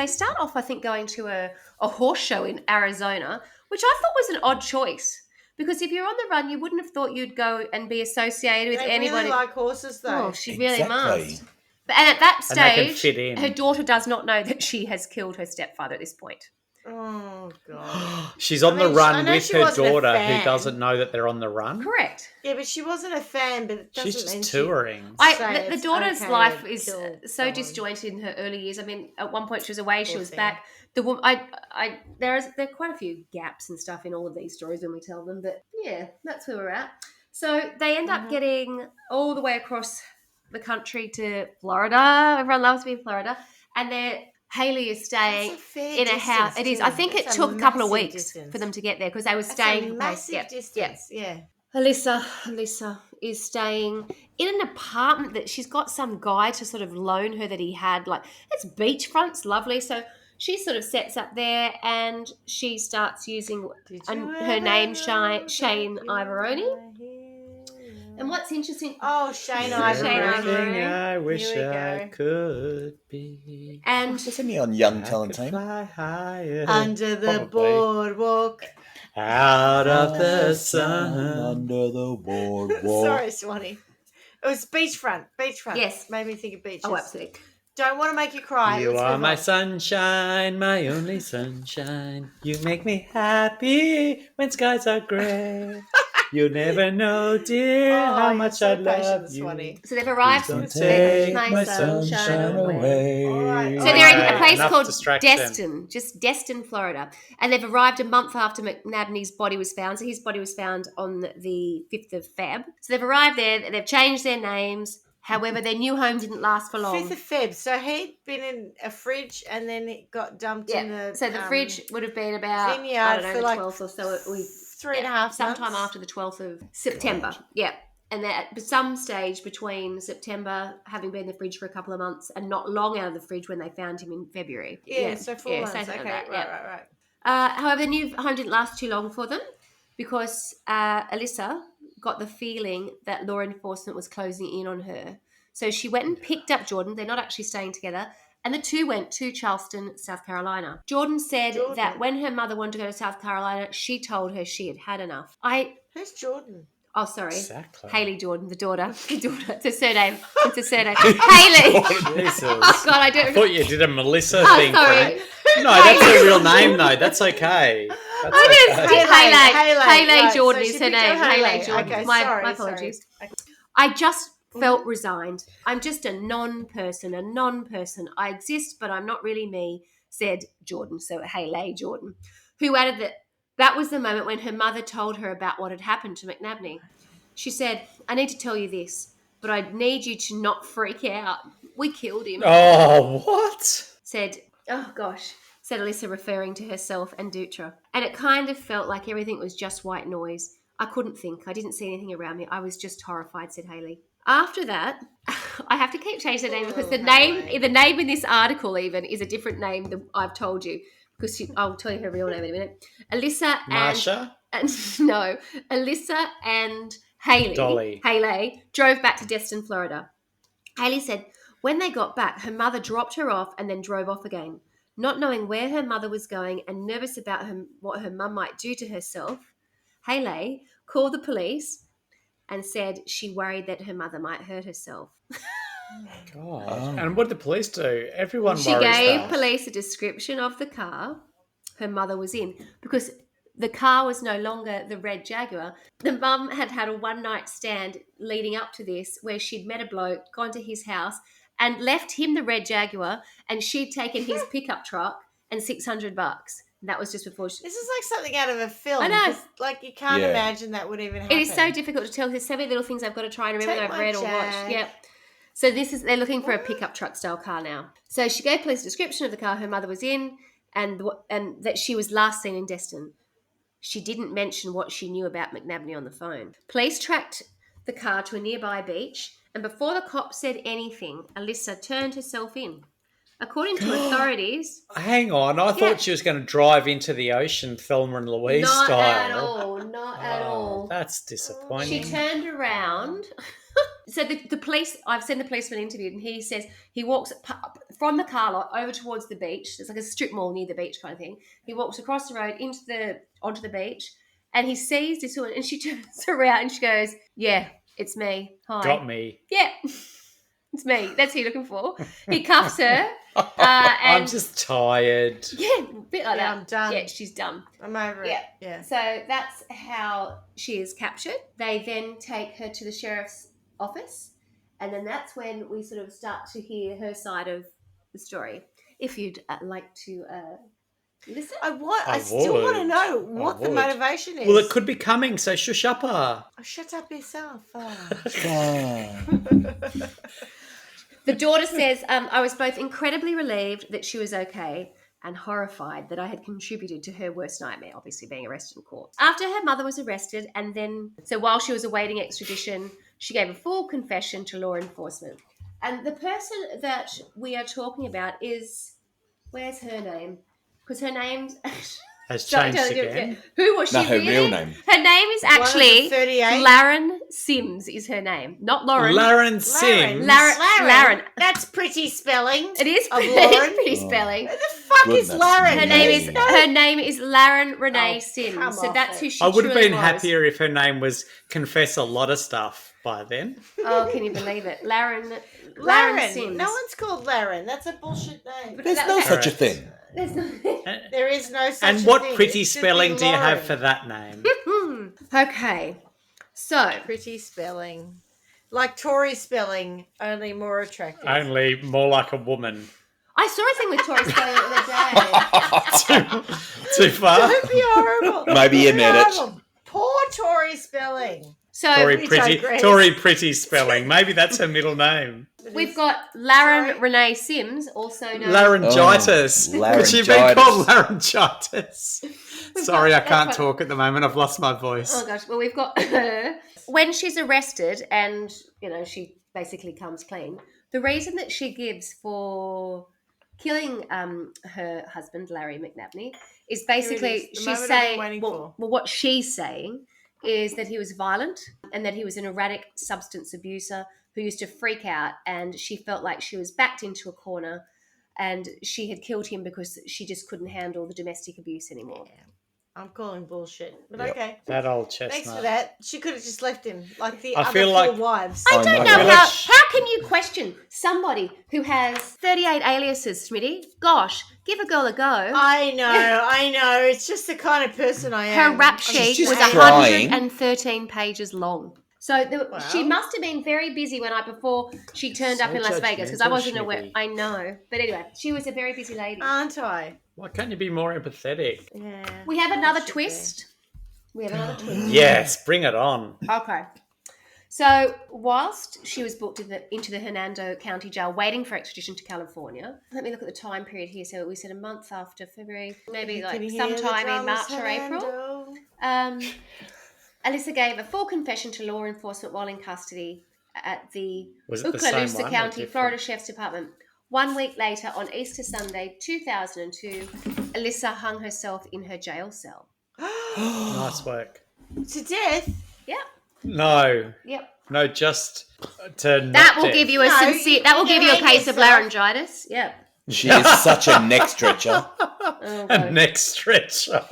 start off, I think, going to a horse show in Arizona, which I thought was an odd choice Because if you're on the run, you wouldn't have thought you'd go and be associated with They anybody. really like horses, though. Oh, she really Exactly. must. And at that And they can stage, fit in. her daughter does not know that she has killed her stepfather at this point. Oh, God. She's on the I run know with she her wasn't a daughter who fan. doesn't know that they're on the run. Correct. Yeah, but she wasn't a fan, but it doesn't She's mean just touring. say The it's daughter's okay life to is kill so someone. disjointed in her early years. I mean, at one point she was away, she Poor was thing. back. There are quite a few gaps and stuff in all of these stories when we tell them, but yeah, that's where we're at. So they end up getting all the way across the country to Florida. Everyone loves me in Florida, and Hayley is staying That's a fair in a distance, house. It is. too. I think That's it took a couple of massive weeks distance. for them to get there because they were That's staying a from massive place. distance. Yeah. Alyssa is staying in an apartment that she's got some guy to sort of loan her that he had. Like, it's beachfront's lovely. So she sort of sets up there and she starts using her name, Shane Ivoroni. And what's interesting... Oh, Shane Everything Ivoroni. I wish Here we I go. could be. And Wasn't he on Young I Talent could Team? fly higher. Under the Probably. boardwalk. Out of the sun. Under the boardwalk. Sorry, Swanny. It was beachfront. Yes. Made me think of beaches. oh, absolutely. Don't want to make you cry. You Let's are move my on. sunshine, my only sunshine. You make me happy when skies are grey. You never know, dear, how you're much so I patient, love you. Swanny. So they've arrived. Don't Take take my sunshine away. All right. So they're in a Okay, place enough called distraction. Destin, Florida. And they've arrived a month after McNabney's body was found. So his body was found on the 5th of Feb. So they've arrived there. They've changed their names. However, their new home didn't last for long. 5th of Feb. So he'd been in a fridge and then it got dumped in the So the fridge would have been about, vineyard I don't know, for the like 12th or so. 3.5 sometime months. after the 12th of September. Yeah. And at some stage between September, having been in the fridge for a couple of months, and not long out of the fridge when they found him in February. Yeah, so 4 months. something Okay, like that, right. However, the new home didn't last too long for them because Alyssa got the feeling that law enforcement was closing in on her. So she went and picked up Jordan. They're not actually staying together. And the two went to Charleston, South Carolina. Jordan said that when her mother wanted to go to South Carolina, she told her she had enough. Who's Jordan? Oh, sorry. Exactly. Hayley Jordan, the daughter. It's a surname. Hayley. Jesus. Oh, God, I don't I thought you did a Melissa Oh, thing. sorry. No, that's her real name, though. That's okay. That's okay. Hayley Right, Jordan so is she her picked name. up Hayley. Hayley Jordan. Okay, my sorry, apologies. sorry. I just felt resigned. I'm just a non-person. I exist, but I'm not really me, said Jordan. So Hayley Jordan, who added that was the moment when her mother told her about what had happened to McNabney. She said, I need to tell you this, but I need you to not freak out. We killed him. Oh, what? Said Alyssa, referring to herself and Dutra. And it kind of felt like everything was just white noise. I couldn't think. I didn't see anything around me. I was just horrified, said Hayley. After that, I have to keep changing the name because the name in this article even is a different name than I've told you. Because I'll tell you her real name in a minute. Marsha? Alyssa and Hayley. Dolly. Hayley drove back to Destin, Florida. Hayley said when they got back, her mother dropped her off and then drove off again. Not knowing where her mother was going and nervous about what her mum might do to herself, Hayley called the police and said she worried that her mother might hurt herself. God. Oh. And what did the police do? Everyone She worries gave that. police a description of the car her mother was in because the car was no longer the red Jaguar. The mum had had a one-night stand leading up to this where she'd met a bloke, gone to his house and left him the red Jaguar and she'd taken his pickup truck and $600. And that was just before she... This is like something out of a film. I know. 'Cause, like, you can't imagine that would even happen. It is so difficult to tell. There's so many little things I've got to try and remember that I've read or watched. Jag. Yeah. So they're looking for a pickup truck style car now. So she gave police a description of the car her mother was in and that she was last seen in Destin. She didn't mention what she knew about McNabney on the phone. Police tracked the car to a nearby beach, and before the cops said anything, Alyssa turned herself in. According to authorities... Hang on, I thought she was going to drive into the ocean, Thelma and Louise style. Not at all. That's disappointing. She turned around... So the police, I've seen the policeman interviewed, and he says he walks from the car lot over towards the beach. There's like a strip mall near the beach kind of thing. He walks across the road onto the beach, and he sees this woman, and she turns around and she goes, "Yeah, it's me. Hi. Got me. Yeah, it's me. That's who you're looking for." He cuffs her. I'm just tired. Yeah, a bit like that. I'm done. Yeah, she's done. I'm over it. Yeah. So that's how she is captured. They then take her to the sheriff's office, and then that's when we sort of start to hear her side of the story. If you'd like to listen. I still want to know what the motivation is. Well, it could be coming, so shush up her. Oh, shut up yourself. The daughter says, I was both incredibly relieved that she was okay and horrified that I had contributed to her worst nightmare, obviously being arrested in court. After her mother was arrested, and then, so while she was awaiting extradition, she gave a full confession to law enforcement. And the person that we are talking about is, where's her name? Because her name's... Has changed again. Who was she? No, her really? real name. Her name is actually 38. Laren Sims is her name, not Lauren. Laren Sims. Laren. That's pretty spelling. It is Of pretty, Lauren? pretty spelling. Who the fuck is Goodness Laren? me. Her name is Laren Renee Oh, Sims. come So off that's it. who she I would have truly been was. happier if her name was Confess a Lot of Stuff by then. Oh, can you believe it? Laren Laren. Sims. No one's called Laren. That's a bullshit name. There's no such a thing. There's no... There is no such And a what thing. pretty It should spelling be do you have Lauren. for that name? Okay. So, Pretty spelling. Like Tory spelling, only more attractive. Only more like a woman. I saw a thing with Tori spelling the other day. Too far? Don't be horrible. Maybe you Don't be met it. horrible. Poor Tory spelling. So, Tory pretty spelling. Maybe that's her middle name. we've got Laren Sorry? Renee Sims, also known Laryngitis. Oh, Could she be called laryngitis. laryngitis? Sorry, I That's can't fine. talk at the moment. I've lost my voice. Oh gosh, well we've got her. When she's arrested and, she basically comes clean, the reason that she gives for killing her husband, Larry McNabney, is basically The she's moment I've been saying, waiting well, for. what she's saying is that he was violent and that he was an erratic substance abuser who used to freak out, and she felt like she was backed into a corner and she had killed him because she just couldn't handle the domestic abuse anymore. Yeah. I'm calling bullshit. But Yep. okay. That old chestnut. Thanks for that. She could have just left him like the I other feel four like- wives. I I don't know. know Well, how can you question somebody who has 38 aliases, Smitty? Gosh, give a girl a go. I know. It's just the kind of person I am. Her rap I'm sheet just was trying. 113 pages long. So she Wow. must have been very busy one night before she turned up So in Las Vegas, because I judgmental, wasn't aware. Schmitty. I know. But anyway, she was a very busy lady. Aren't I? Why can't you be more empathetic? Yeah. We have another should be. twist. We have another twist. Yes, bring it on. Okay. So whilst she was booked into the Hernando County Jail waiting for extradition to California, let me look at the time period here. So we said a month after February, maybe Can like you hear the sometime in drums, March or April. Hernando? Alyssa gave a full confession to law enforcement while in custody at the Was it the same Okaloosa one or County, different? Florida Sheriff's Department. 1 week later, on Easter Sunday, 2002, Alyssa hung herself in her jail cell. Nice work. To death? Yep, No, yep. no, just to not That will death. give you a No, sincere. you That will give you a hang case of yourself. laryngitis. Yep. She is such a neck stretcher. Oh, a God. neck stretcher.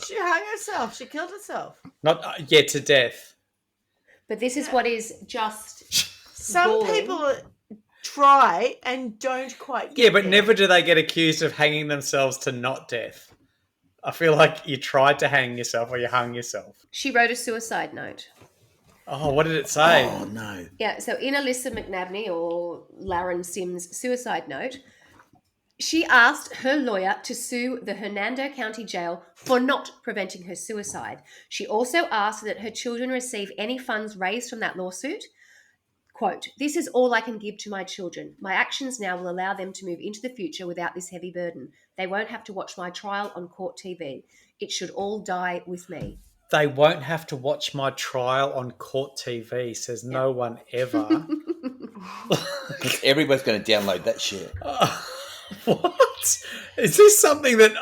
She hung herself. She killed herself. Not yet to death. But this is what is just. Some Boring. people try and don't quite get Yeah, but there. never do they get accused of hanging themselves to not death. I feel like you tried to hang yourself or you hung yourself. She wrote a suicide note. Oh, what did it say? Oh no. Yeah, so in Alyssa McNabney or Laren Sims' suicide note, she asked her lawyer to sue the Hernando County Jail for not preventing her suicide. She also asked that her children receive any funds raised from that lawsuit. Quote, "This is all I can give to my children. My actions now will allow them to move into the future without this heavy burden. They won't have to watch my trial on court TV. It should all die with me." They won't have to watch my trial on court TV, says no one ever. Everybody's going to download that shit. What? Is this something that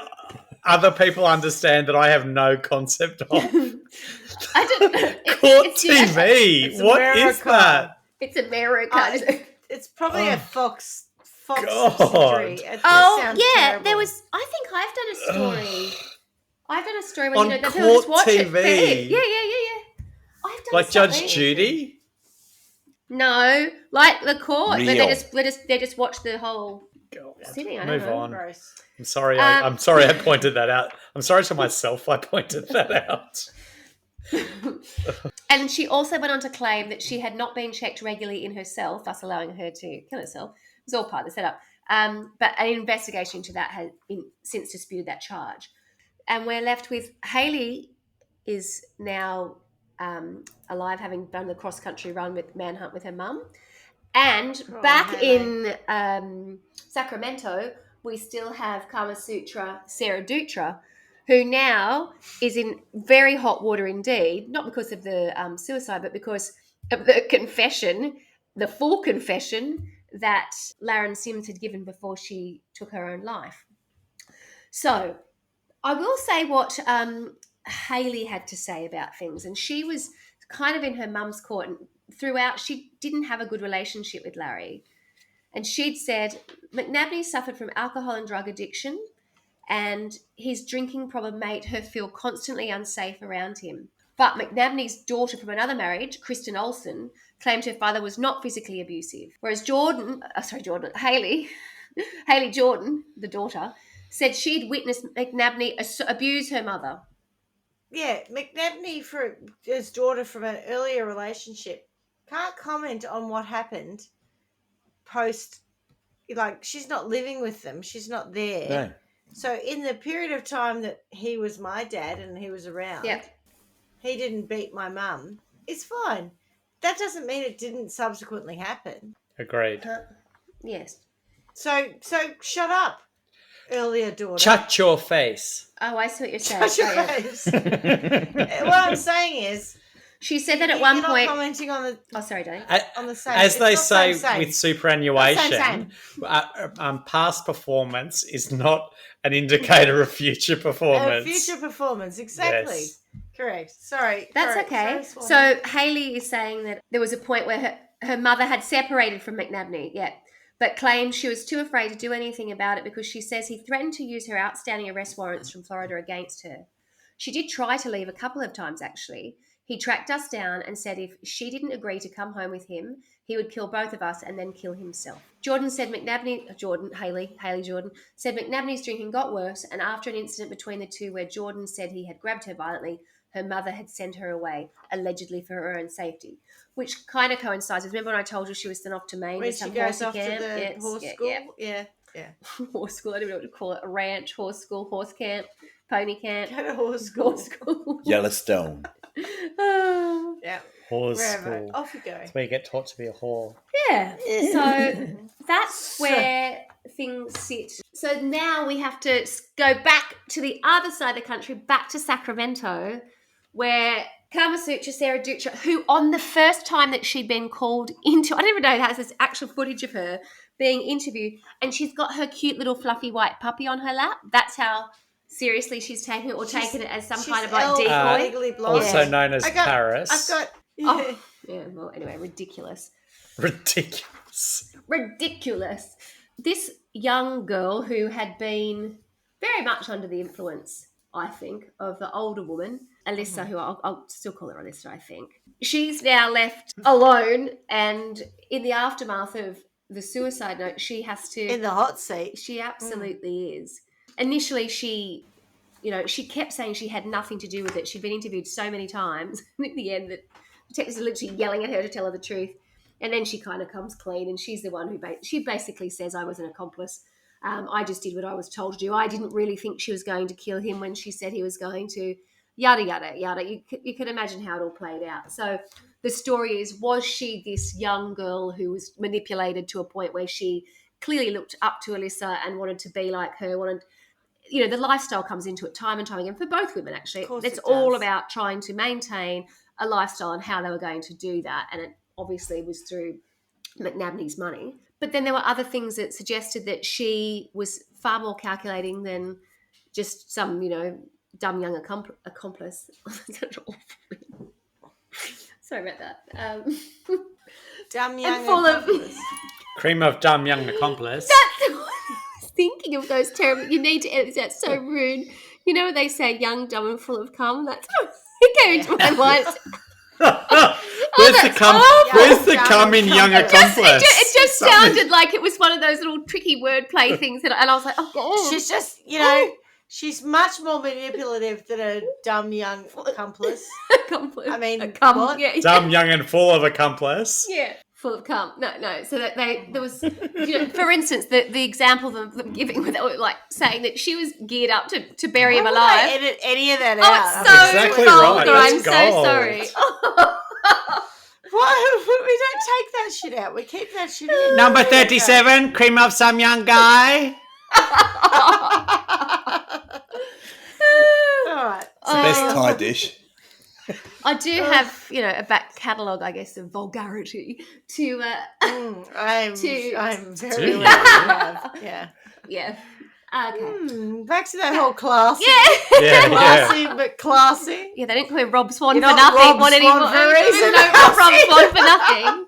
other people understand that I have no concept of? I don't. Court it's TV. It's What is America. that? It's America. It's probably a Fox God. subsidiary. It Oh sounds yeah, terrible. there was. I think I've done a story I've done a story where On they'll court just watch it. TV? Yeah. I've done Like something. Judge Judy? No, like the court. Real. They just watch the whole God. sitting. I don't Move know. on. Gross. I'm sorry. I'm sorry I pointed that out. I'm sorry to myself I pointed that out. And she also went on to claim that she had not been checked regularly in herself, thus allowing her to kill herself. It was all part of the setup. But an investigation into that has since disputed that charge. And we're left with Hayley is now alive, having done the cross-country run with Manhunt with her mum. And back in Sacramento, we still have Kama Sutra Sara Dutra, who now is in very hot water indeed, not because of the suicide, but because of the confession, the full confession that Laren Sims had given before she took her own life. So I will say what Hayley had to say about things, and she was kind of in her mum's court, and throughout she didn't have a good relationship with Larry. And she'd said McNabney suffered from alcohol and drug addiction, and his drinking problem made her feel constantly unsafe around him. But McNabney's daughter from another marriage, Kristen Olsen, claimed her father was not physically abusive. Whereas Hayley Jordan, the daughter, said she'd witnessed McNabney abuse her mother. Yeah, McNabney, for his daughter from an earlier relationship, can't comment on what happened post, like, she's not living with them. She's not there. No. So in the period of time that he was my dad and he was around, he didn't beat my mum. It's fine. That doesn't mean it didn't subsequently happen. Agreed. Yes. So shut up, earlier daughter. Shut your face. Oh, I see what you're saying. Shut your face. What I'm saying is, she said that at one you're point. not commenting on the. Oh, sorry, Dave. On the same. As they say same. with superannuation, Same. past performance is not an indicator of future performance. Future performance, exactly. Yes. Correct. Sorry. That's correct. okay. Sorry, So Hayley is saying that there was a point where her mother had separated from McNabney, but claimed she was too afraid to do anything about it because she says he threatened to use her outstanding arrest warrants from Florida against her. She did try to leave a couple of times, actually. He tracked us down and said if she didn't agree to come home with him, he would kill both of us and then kill himself. Hayley Jordan, said McNabney's drinking got worse, and after an incident between the two where Jordan said he had grabbed her violently, her mother had sent her away, allegedly for her own safety, which kind of coincides. Remember when I told you she was sent off to Maine when to some she goes horsey off camp? to the horse school? Yeah. Horse school, I don't know what to call it, a ranch, horse school, horse camp, pony camp. Go to horse school. Horse school. Yellowstone. Yeah. Horse Wherever. school. Off you go. That's where you get taught to be a whore. Yeah. So that's where things sit. So now we have to go back to the other side of the country, back to Sacramento, where Kama Sutra Sara Dutra, who on the first time that she'd been called into, I don't even know, has this actual footage of her being interviewed, and she's got her cute little fluffy white puppy on her lap. That's how seriously she's taking it, or taking it as some kind of like decoy. Legally blonde. Also known as Paris. I've got. Oh, yeah, well, anyway, ridiculous. Ridiculous. This young girl who had been very much under the influence, I think, of the older woman, Alyssa, who I'll still call her Alyssa, I think. She's now left alone, and in the aftermath of the suicide note, she has to... In the hot seat. She absolutely is. Initially, she kept saying she had nothing to do with it. She'd been interviewed so many times. And at the end, the detectives are literally yelling at her to tell her the truth. And then she kind of comes clean, and she's the one who she basically says, I was an accomplice. I just did what I was told to do. I didn't really think she was going to kill him when she said he was going to, yada, yada, yada. You could imagine how it all played out. So the story is, was she this young girl who was manipulated to a point where she clearly looked up to Alyssa and wanted to be like her, the lifestyle comes into it time and time again for both women, actually. It's all about trying to maintain a lifestyle and how they were going to do that. And it obviously was through McNabney's money. But then there were other things that suggested that she was far more calculating than just some, dumb young accomplice. Sorry about that. Dumb young full accomplice. Cream of dumb young accomplice. That's what I was thinking of, those terrible... You need to edit that. So rude. You know, they say young, dumb, and full of cum. That's it came into my mind. Where's the cum in young accomplice? It just sounded like it was one of those little tricky wordplay things, and I was like, oh, she's just, you know, she's much more manipulative than a dumb young accomplice. Accomplice. I mean, what? Yeah. Dumb, young, and full of accomplice. Yeah, full of cum. No. So that there was, you know, for instance, the example of them giving with like saying that she was geared up to bury him alive. I edit any of that out. Oh, it's so exactly vulgar. right. I'm so sorry. Why? We don't take that shit out. We keep that shit in. Number 37, cream up some young guy. All right. It's the best Thai dish. I do have, you know, a back catalogue, I guess, of vulgarity to. I'm very Do aware you have. Yeah. Yeah. Okay. Back to that whole class. Yeah. Classy, but classy. Yeah, they didn't call him Rob Swan You're for not nothing. Rob Swan for a reason. No, not Rob Swan for nothing.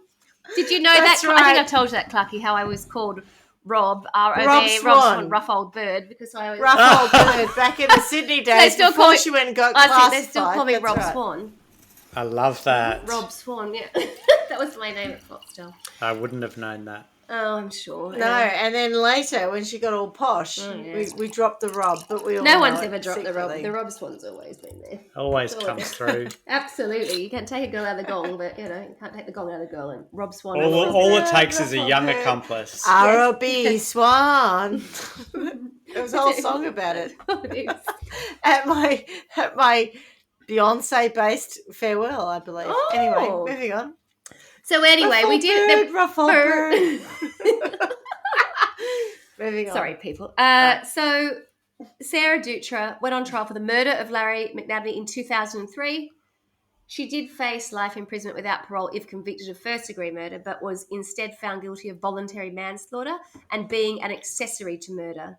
Did you know That's that? right. I think I've told you that, Clucky, how I was called Rob, R-O-B, Rob Swan. rough old bird, because I was... Rough old bird back in the Sydney days still before call me- she went and got I classified. think they still call me That's Rob right. Swan. I love that. Rob Swan, yeah. That was my name at Foxtel. I wouldn't have known that. Oh, I'm sure. No, and then later when she got all posh, we dropped the Rob, but we all No know one's it ever dropped the Rob. secretly. The Rob Swan's always been there. Always comes through. Absolutely. You can take a girl out of the gong, but, you know, you can't take the gong out of the girl. And Rob Swan... All it takes is a young accomplice. R.O.B. Swan. There was a whole song about it. at my Beyonce-based farewell, I believe. Oh. Anyway, moving on. So anyway, we did... Ruffle bird. Moving on. Sorry, people. So Sarah Dutra went on trial for the murder of Larry McNabney in 2003. She did face life imprisonment without parole if convicted of first-degree murder, but was instead found guilty of voluntary manslaughter and being an accessory to murder.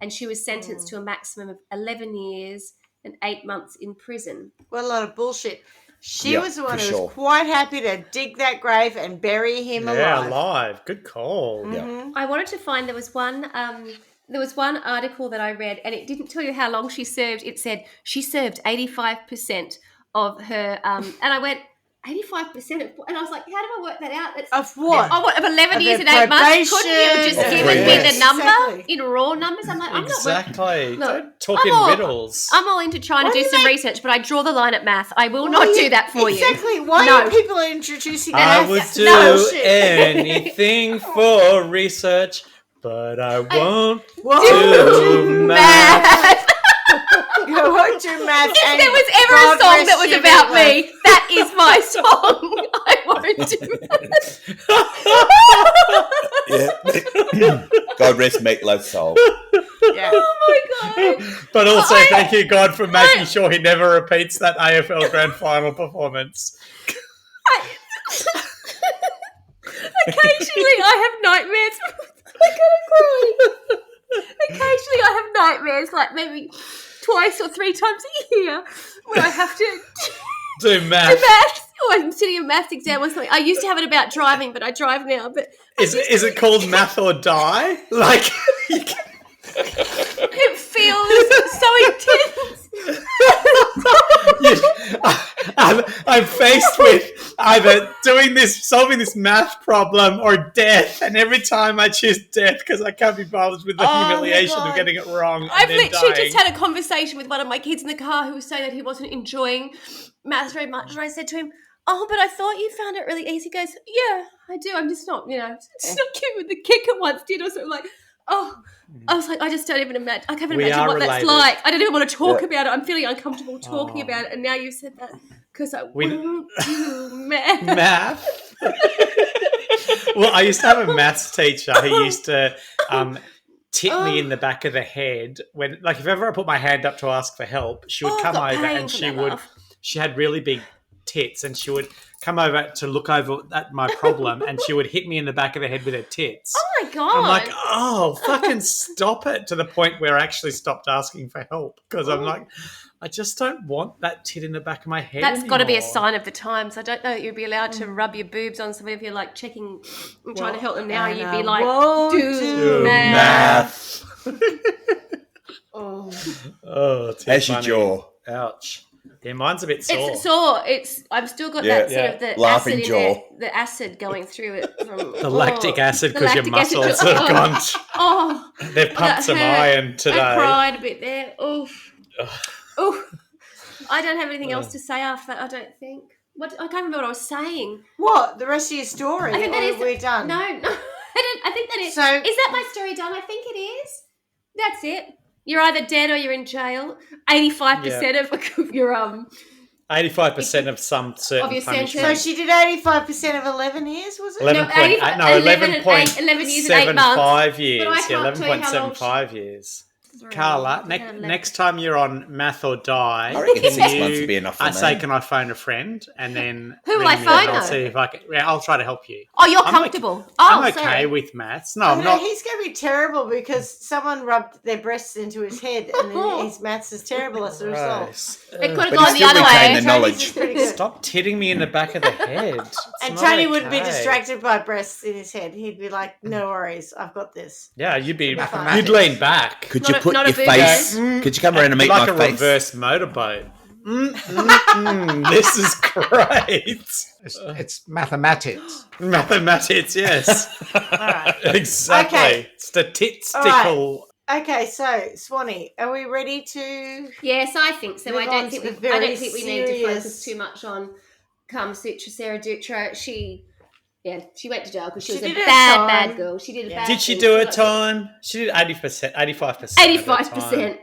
And she was sentenced to a maximum of 11 years and 8 months in prison. What a lot of bullshit. She Yep, was the one for who sure. was quite happy to dig that grave and bury him Yeah, alive. alive. Good call. Yeah. I wanted to find there was one article that I read, and it didn't tell you how long she served. It said she served 85% of her, and I went 85%, and I was like, how do I work that out? It's, Of what? of 11 Of years their and 8 months. Couldn't you have probation. just Of given me yes. the number Exactly. in raw numbers? I'm like, I'm not working. Exactly. Look, Don't talk I'm all- in riddles. I'm all into trying Why to do do you some make- research, but I draw the line at math. I will not do that for you. Exactly. Why No. are people introducing I that? would That's do bullshit. anything for research, but I won't Whoa. do math. You won't do math. If and there was ever God a song rest that was your about meatloaf. me, that is my song. I won't do it. Yeah. God rest Meatloaf's soul. Yeah. Oh my god. But also, I- thank you, God, for making sure he never repeats that AFL Grand Final performance. Occasionally I have nightmares. I gotta cry. Occasionally I have nightmares, like maybe twice or 3 times a year, where I have to Do do math. maths. Or I'm sitting a maths exam or something. I used to have it about driving, but I drive now. But Is it called math or die? Like, it feels so intense. I'm faced with either solving this math problem or death, and every time I choose death because I can't be bothered with the Oh my humiliation God. of getting it wrong. And I've then literally dying. just had a conversation with one of my kids in the car who was saying that he wasn't enjoying maths very much, and I said to him, "Oh, but I thought you found it really easy." He goes, "Yeah, I do. I'm just not, just not cute with the kicker once did or something like." Oh, I was like, I just don't even imagine. I can't even We imagine are what that's related. like. I don't even want to talk Yeah. about it. I'm feeling uncomfortable talking Oh. about it, and now you've said that because I We- won't do math. Math. Well, I used to have a maths teacher who used to tip me in the back of the head when, like, if ever I put my hand up to ask for help, she would Oh, come got over pain and from she that would. laugh. She had really big tits, and she would come over to look over at my problem, and she would hit me in the back of the head with her tits. Oh my god! I'm like, oh, fucking stop it, to the point where I actually stopped asking for help because I'm like, I just don't want that tit in the back of my head. That's got to be a anymore. sign of the times. I don't know that you'd be allowed to rub your boobs on somebody if you're like checking and trying to help them now. and You'd I be like, won't do Do math. math. Oh, too How's your funny. jaw? Ouch. Yeah, mine's a bit sore. It's sore. I've still got that sort of the Laughing acid jaw. in there, the acid going through it from the lactic acid the because your lactic acid muscles just- have gone. Oh, They've pumped some hurt. iron today. I cried a bit there. Oof. Oof. I don't have anything else to say after that. I don't think. I can't remember what I was saying. what? The rest of your story? I think that is. We're done. No. I think that is. So- is that my story done? I think it is. That's it. You're either dead or you're in jail. 85% of your 85% of some certain Of your punishment. sentence. So she did 85% of 11 years, was it? 11 years and 8 months. 11.75 years. But I can't tell you how long 11.75 years. Carla, next time you're on Math or Die, I reckon 6 can months you- would be enough for I say, me. can I phone a friend? And then Who will ring I me phone and I'll her? see if I can. Yeah, I'll try to help you. Oh, you're I'm comfortable. I'm okay sorry. with maths. No, Oh, I'm no, not. he's going to be terrible because someone rubbed their breasts into his head and then his maths is terrible as a result. Gross. It could have But gone he the other still retained way. the knowledge. Is pretty good. Stop titting me in the back of the head. It's And not Tony wouldn't be okay. distracted by breasts in his head. He'd be like, no worries, I've got this. Yeah, you'd Mathematics. lean back. Could Not you a- put not a your boob face? man. Could you come around and meet like my a face? reverse motorboat. This is great. It's mathematics. Mathematics, yes. All right. Exactly. Okay. Statistical. Okay, so, Swanny, are we ready to... Yes, I think so. Move I on don't to think the we very need to serious- focus too much on Sutra, Sara Dutra. She went to jail because she was a did her bad time. girl. She did a Yeah. bad Did she thing. do her got- time? She did 80%. 85%. 85%.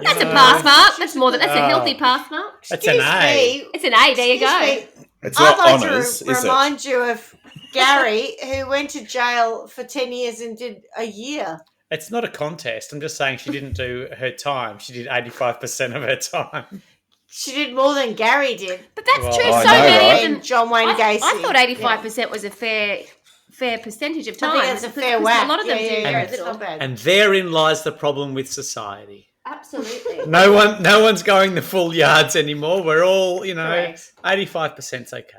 That's a No. pass mark. That's more than that's a Oh. healthy pass mark. That's an A. It's an A. There you go. Excuse me, It's I'd not like honours, to is it? remind you of Gary, who went to jail for 10 years and did a year. It's not a contest. I'm just saying she didn't do her time. She did 85% of her time. She did more than Gary did. But that's Well, true. I So know, many right? of them. And John Wayne Gacy. I thought 85% was a fair percentage of I time. think that's a because fair whack. A lot of them do yeah, very it's little. not bad. And therein lies the problem with society. Absolutely. No one's going the full yards anymore. We're all, Correct. 85%'s okay.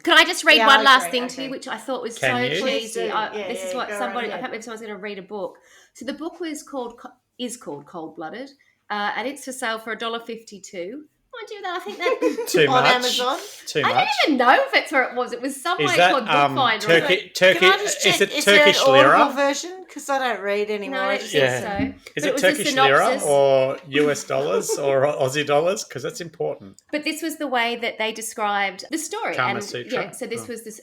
Can I just read Yeah, one last okay, thing to okay. you, which I thought was Can so you? Please cheesy? do. Yeah, This is yeah, what go somebody. right I ahead. can't believe someone's going to read a book. So the book is called Cold Blooded, and it's for sale for $1.52. Mind you, that I think that Too On much. Amazon? Too I much. don't even know if it's where it was. It was somewhere Is that called Bookfinder. Turkey? Can I just check, Is it is Turkish there an Audible lira? version? Because I don't read anymore. No, I I don't just think Yeah. so. Is But it was a Turkish lira synopsis. or US dollars or Aussie dollars? Because that's important. But this was the way that they described the story. Kama and Sutra? Yeah, so this was this.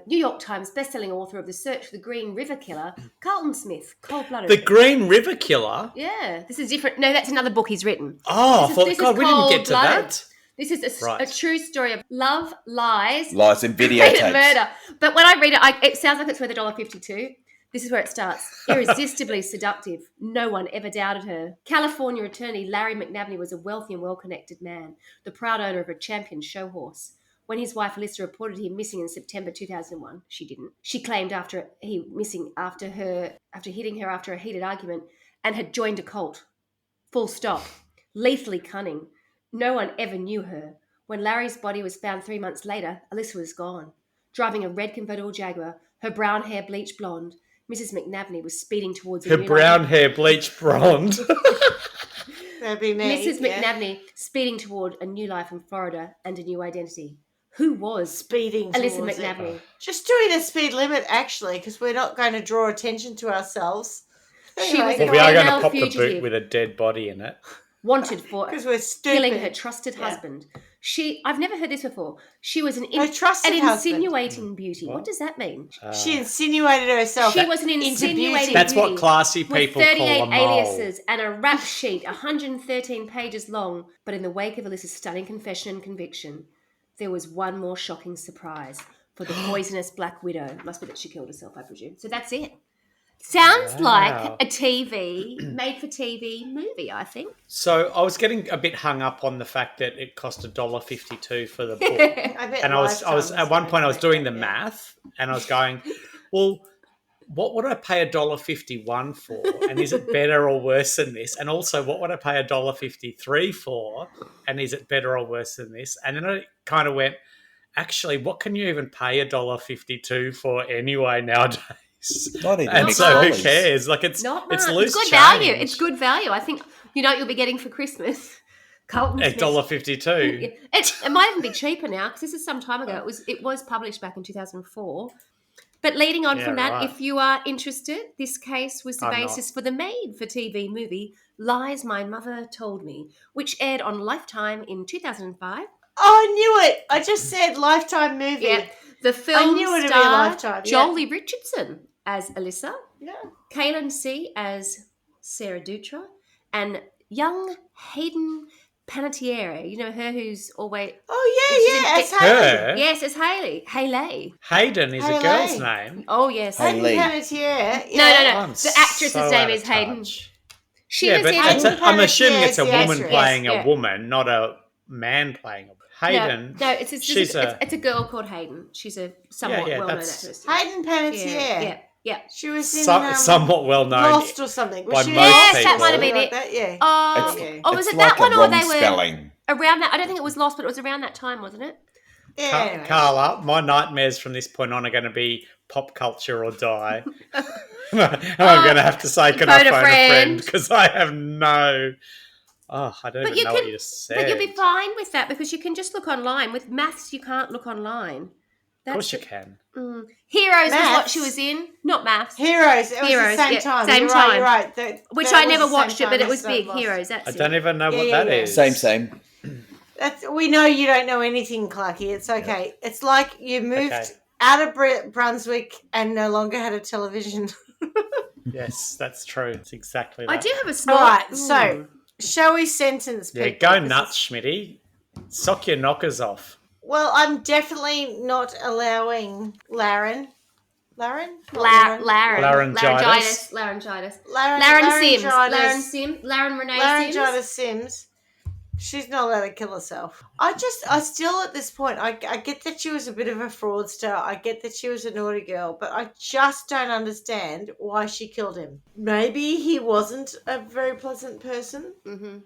New York Times bestselling author of The Search for the Green River Killer, Carlton Smith, Cold-Blooded. The Green River Killer? Yeah, this is different. No, that's another book he's written. Oh, I This is- thought, this is God, we didn't get to Cold-Blooded. that. This is a Right. true story of love, lies, Lies and and videotapes. murder. But when I read it, it sounds like it's worth $1.52. This is where it starts. Irresistibly seductive. No one ever doubted her. California attorney Larry McNabney was a wealthy and well-connected man, the proud owner of a champion show horse. When his wife Alyssa reported him missing in September 2001, she didn't. She claimed after hitting her after a heated argument and had joined a cult. Full stop. Lethally cunning. No one ever knew her. When Larry's body was found 3 months later, Alyssa was gone. Driving a red convertible Jaguar, her brown hair bleached blonde, Mrs. McNabney was speeding towards Her new brown life. hair bleached blonde. That'd be me. Mrs. yeah. McNabney speeding toward a new life in Florida and a new identity. Who was Speeding Alyssa towards it. McNabney? Just doing the speed limit, actually, because we're not going to draw attention to ourselves. She was Well, we are going to female pop the fugitive. boot with a dead body in it. Wanted for Because we're stupid. killing her trusted Yeah. husband. I've never heard this before. She was an Her trusted husband. insinuating beauty. What does that mean? She insinuated herself. She was an into insinuating That's beauty what classy with people 38 call a mole. aliases and a rap sheet 113 pages long. But in the wake of Alyssa's stunning confession and conviction, there was one more shocking surprise for the poisonous Black Widow. Must be that she killed herself, I presume. So that's it. Sounds Wow. like a made-for-TV movie, I think. So I was getting a bit hung up on the fact that it cost $1.52 for the book. I bet And I was Lifetime's at one point I was gonna doing the make it, math and I was going, well, what would I pay $1.51 for? And is it better or worse than this? And also, what would I pay $1.53 for? And is it better or worse than this? And then I kind of went, actually, what can you even pay $1.52 for anyway nowadays? Not even And Mick so who Foley's. cares? Like it's Not much. loose It's good change. value. It's good value. I think you know what you'll be getting for Christmas. Carlton Smith. $1.52. It might even be cheaper now because this is some time ago. It was published back in 2004. But leading on from that, right. if you are interested, this case was the I'm basis for the made-for-TV movie Lies My Mother Told Me, which aired on Lifetime in 2005. Oh, I knew it. I just said Lifetime movie. Yeah, the film knew it'd be starred Lifetime, yeah. Jolie Richardson as Alyssa, Yeah. Kaylin C as Sara Dutra, and young Hayden Panettiere. You know her who's always... Oh, yeah, She's as in- Haley. Her? Yes, it's Haley. Hayden is a Hayley. girl's name. Oh, yes. Hayden Haley. Panettiere. No. I'm The actress's so name out is of Hayden. touch. She Yeah, was but in... Hayden I'm assuming it's a Panettiere is the woman actress. playing Yes, a yeah. woman, not a man playing a Hayden. No, it's she's a girl called Hayden. She's a somewhat Yeah, well-known that's- actress. Hayden Panettiere. Yeah. She was in somewhat well known. Lost or something. Was by she most Yes, people. that might have been Like it. that? Yeah. Oh, It's- was It's it like that one a or wrong they were spelling. around that? I don't think it was Lost, but it was around that time, wasn't it? Yeah. anyway. Carla, my nightmares from this point on are going to be pop culture or die. I'm going to have to say, can I phone a friend? Because I have no... Oh, I don't even know what you just said. But you'll be fine with that because you can just look online. With maths, you can't look online. Of course you can. Heroes was what Maths? she was in, not maths. Heroes. It was Heroes, the same yeah, time. same You're time. right. You're right. Which That I was never the same watched it, time but it as was big. Lost. Heroes, that's I it. don't even know what Yeah, that yeah. is. Same. We know you don't know anything, Clarky. It's okay. It's like you moved Okay. out of Brunswick and no longer had a television. Yes, that's true. It's exactly that. I do have a small... All right, so shall we sentence people? Yeah, go Because nuts, Schmitty. Sock your knockers off. Well, I'm definitely not allowing Laren. Laren? Not Laryngitis. Laryngitis. Laren Sims. Laryngitis. Laren Renee Sims. Laryngitis Sims. She's not allowed to kill herself. I still at this point, I get that she was a bit of a fraudster. I get that she was a naughty girl, but I just don't understand why she killed him. Maybe he wasn't a very pleasant person. Mm-hmm.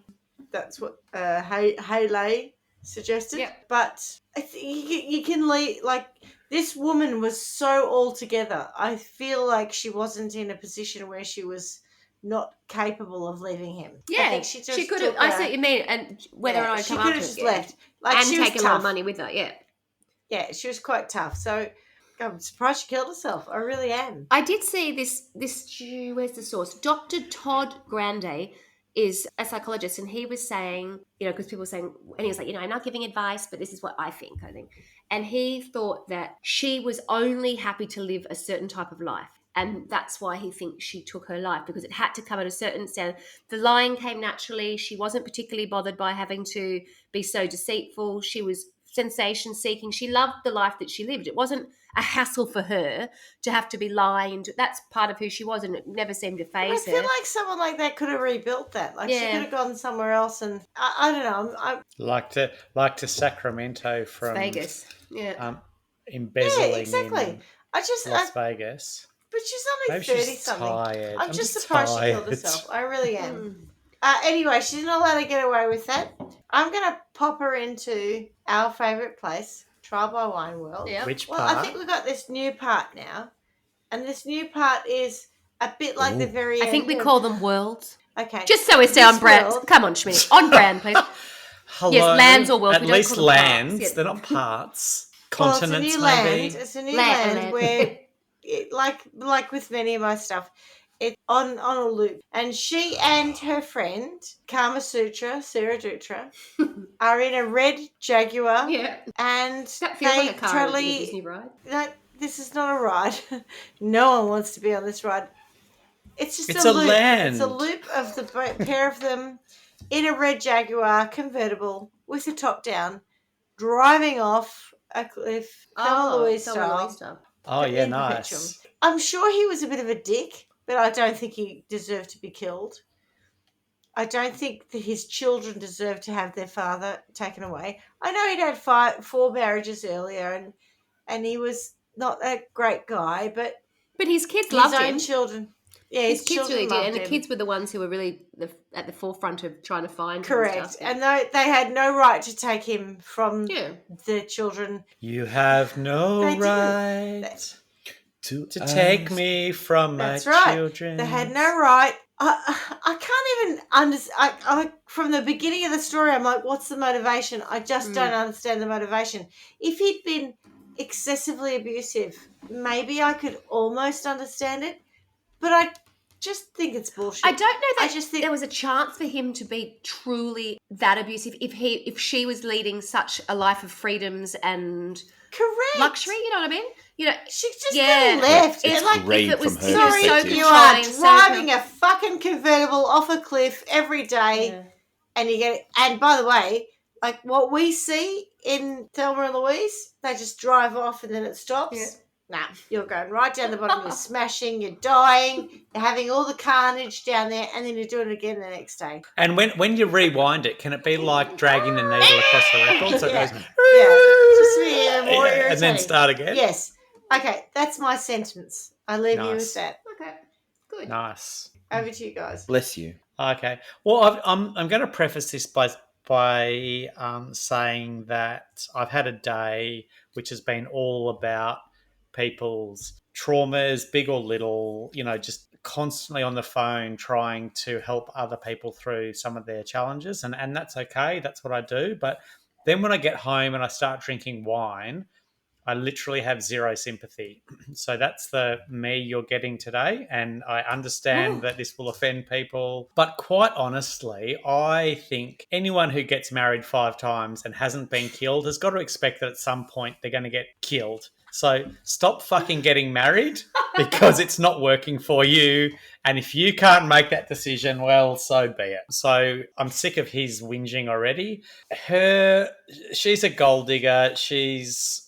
That's what Haley suggested. Yep. But I think you can leave, like, this woman was so all together. I feel like she wasn't in a position where she was not capable of leaving him. Yeah, I think she could have. I see what you mean, and whether or not she come could up have to just it, left. Like, and she was taken a lot tough. of money with her. Yeah, Yeah, she was quite tough. So I'm surprised she killed herself. I really am. I did see this. Where's the source? Dr. Todd Grande is a psychologist, and he was saying, because people were saying, and he was like, I'm not giving advice, but this is what I think. And he thought that she was only happy to live a certain type of life. And that's why he thinks she took her life, because it had to come at a certain standard. The lying came naturally. She wasn't particularly bothered by having to be so deceitful. She was sensation seeking. She loved the life that she lived. It wasn't a hassle for her to have to be lying. That's part of who she was, and it never seemed to I faze feel her. like someone like that could have rebuilt that. Like, she Yeah. could have gone somewhere else, and I don't know. Like to Sacramento from Vegas. Yeah. embezzling Yeah, exactly. in Las Las Vegas. But she's only Maybe she's 30-something. tired. I'm just surprised she killed herself. I really am. Mm. Anyway, she's not allowed to get away with that. I'm going to pop her into our favourite place, Trial by Wine World. Yeah. Which Well, part? I think we've got this new part now. And this new part is a bit like the very I think we end call them worlds. Okay. Just so we stay on This brand. world- Come on, Schmidt. On brand, please. Hello? Yes, lands or worlds. At We don't least call them parts. lands. Yeah. They're not parts. Well, it's a Continents, new maybe. land. It's a new Land. land where, like with many of my stuff, it's on a loop. And she and her friend, Kama Sutra, Sara Dutra, are in a red Jaguar. Yeah. And That feels they like a car totally... in a Disney ride. No, this is not a ride. No one wants to be on this ride. It's just It's a a loop. land. It's a loop of the pair of them in a red Jaguar convertible with the top down, driving off a cliff, Thelma Louise style. Oh, yeah, in nice. Perpetuum. I'm sure he was a bit of a dick, but I don't think he deserved to be killed. I don't think that his children deserve to have their father taken away. I know he'd had 4 marriages earlier, and he was not a great guy, but But his kids his loved own him. children. Yeah, His kids children really did, loved and the him. kids were the ones who were really at the forefront of trying to find him and Correct, stuff. and they had no right to take him from Yeah. the children. You have no They didn't. right to take me from That's my right. children. They had no right. I can't even understand. I from the beginning of the story, I'm like, what's the motivation? I just don't understand the motivation. If he'd been excessively abusive, maybe I could almost understand it, but I just think it's bullshit. I don't know that I just think there was a chance for him to be truly that abusive if she was leading such a life of freedoms and correct luxury. You know what I mean? You know, she just could yeah, have left. It's like, great if it was from her sorry, perspective. you are controlling, so driving a fucking convertible off a cliff every day. Yeah. And you get, and by the way, like what we see in Thelma and Louise, they just drive off and then it stops. Yeah. Nah, you're going right down the bottom, you're smashing, you're dying, you're having all the carnage down there, and then you're doing it again the next day. And when you rewind it, can it be like dragging the needle across the record? So Yeah. it goes, Just to be even more irritating. and then start again? Yes. Okay, that's my sentence. I leave you with Nice. that. Okay, good. Nice. Over to you guys. Bless you. Okay. Well, I'm going to preface this by saying that I've had a day which has been all about people's traumas, big or little, just constantly on the phone trying to help other people through some of their challenges. And that's okay. That's what I do. But then when I get home and I start drinking wine, I literally have zero sympathy. So that's the me you're getting today. And I understand that this will offend people. But quite honestly, I think anyone who gets married 5 times and hasn't been killed has got to expect that at some point they're going to get killed. So stop fucking getting married because it's not working for you. And if you can't make that decision, well, so be it. So I'm sick of his whinging already. She's a gold digger. She's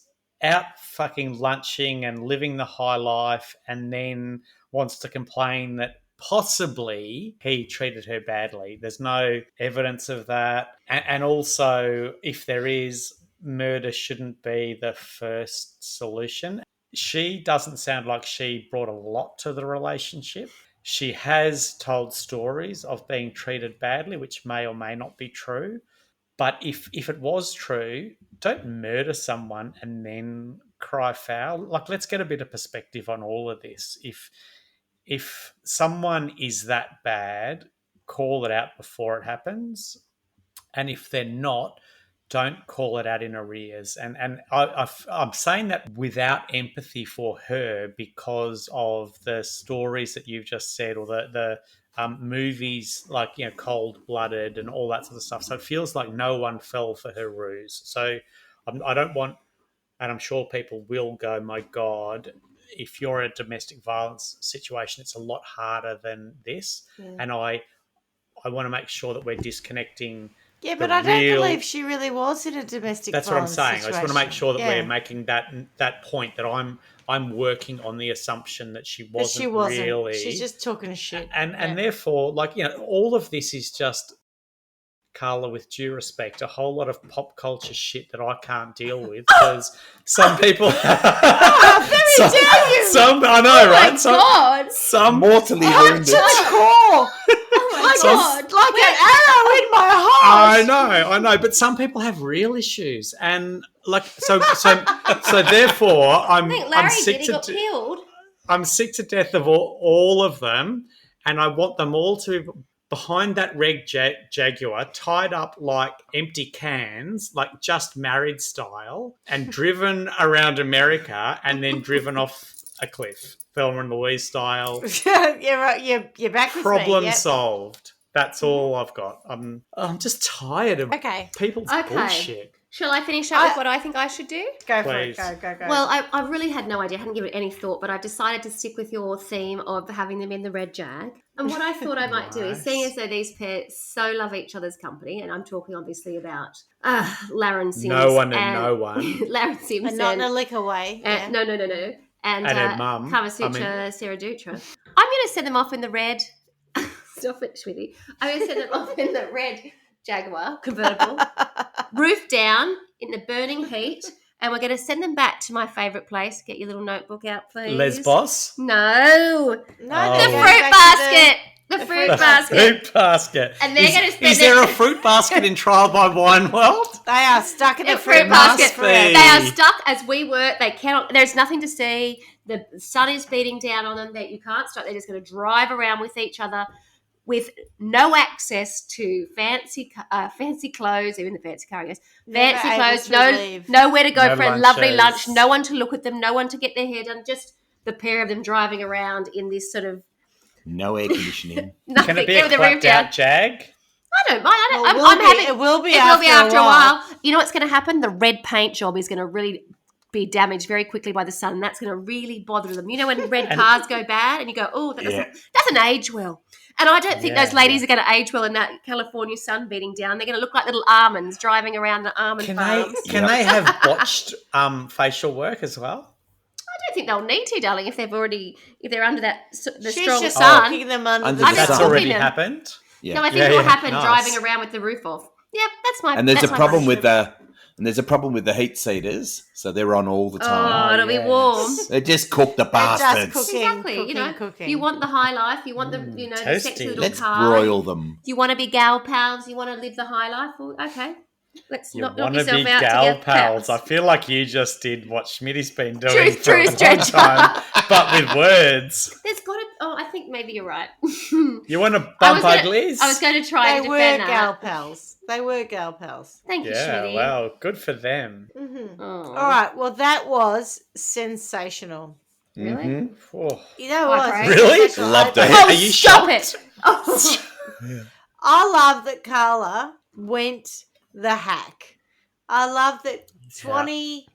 out fucking lunching and living the high life, and then wants to complain that possibly he treated her badly. There's no evidence of that. And also, if there is, murder shouldn't be the first solution. She doesn't sound like she brought a lot to the relationship. She has told stories of being treated badly, which may or may not be true. But if it was true, don't murder someone and then cry foul. Like, let's get a bit of perspective on all of this. If someone is that bad, call it out before it happens. And if they're not, don't call it out in arrears. And I'm saying that without empathy for her because of the stories that you've just said, or the movies like, Cold-Blooded and all that sort of stuff. So it feels like no one fell for her ruse. So I don't want, and I'm sure people will go, my God, if you're in a domestic violence situation, it's a lot harder than this. Yeah. And I want to make sure that we're disconnecting. Yeah, but I don't believe she really was in a domestic violence situation. That's what I'm saying. I just want to make sure that we're making that point, that I'm working on the assumption that she wasn't really. She's just talking shit. And therefore, all of this is just, Carla, with due respect, a whole lot of pop culture shit that I can't deal with, because some people. How dare you? I know, right? God. Some mortally wounded. To the core. God. Like an arrow in my heart. I know, but some people have real issues, and so therefore, I'm sick to killed. I'm sick to death of all of them, and I want them all to behind that red Jaguar, tied up like empty cans, like Just Married style, and driven around America, and then driven off a cliff, Thelma and Louise style. Yeah, right. You're back with me. Problem solved. That's all I've got. I'm just tired of people's bullshit. Shall I finish up with what I think I should do? Go for it. Go. Well, I really had no idea. I hadn't given it any thought, but I've decided to stick with your theme of having them in the red Jag. And what I thought I might do is, seeing as though these pairs so love each other's company, and I'm talking obviously about Laren Sims. No one. Laren Sims. And not in a liquor way. Yeah. No. And her mum. Kama Sutra, Sara Dutra. I'm going to send them off in the red. Stop it, Schwithy. I'm going to send them off in the red Jaguar convertible, roof down in the burning heat, and we're going to send them back to my favourite place. Get your little notebook out, please. Lesbos? No. No, The fruit basket. The fruit basket. Fruit basket. And they're going to spend Is there a fruit basket in Trial by Wine World? They are stuck in the fruit basket. be. They are stuck as we were. They cannot. There's nothing to see. The sun is beating down on them. That you can't stop. They're just going to drive around with each other, with no access to fancy clothes, even the fancy car, I guess. Fancy clothes, nowhere to go for a lovely lunch, no one to look at them, no one to get their hair done, just the pair of them driving around in this sort of... No air conditioning. Nothing. Can it be a clapped out Jag? I don't mind. I'm happy. It will be after a while. You know what's going to happen? The red paint job is going to really be damaged very quickly by the sun, and that's going to really bother them. You know when red cars go bad and you go, oh, that doesn't age well. And I don't think those ladies are going to age well in that California sun beating down. They're going to look like little almonds driving around the almond farms. Can they have botched facial work as well? I don't think they'll need to, darling, if they're under the She's strong just sun. cooking them under the Under sun. That's already happened. Yeah. No, I think it'll happen driving around with the roof off. Yeah, that's my. And there's that's a my problem version. with the heat seaters, so they're on all the Oh, time. it'll be warm. They just cook the bastards. Exactly. Cooking. You want the high life. You want the the sexy little Let's car. broil them. You want to be gal pals. You want to live the high life. Well, okay, let's You knock want to yourself be out gal together. pals. I feel like you just did what Schmitty's been doing Truth, for a truth, long truth. time, but with words. There's got to. Oh, I think maybe you're right. You want to bump uglies? I was going to try They to were defend gal that. pals. They were gal pals. Thank you, Yeah, Schmitty. well, good for them. Mm-hmm. Oh. All right. Well, that was sensational. Really? Mm-hmm. Oh. You know High what? praise. Really? Sensational. Loved it. Oh, Are you stop shocked? it! Oh. I love that Carla went the hack. I love that Swanny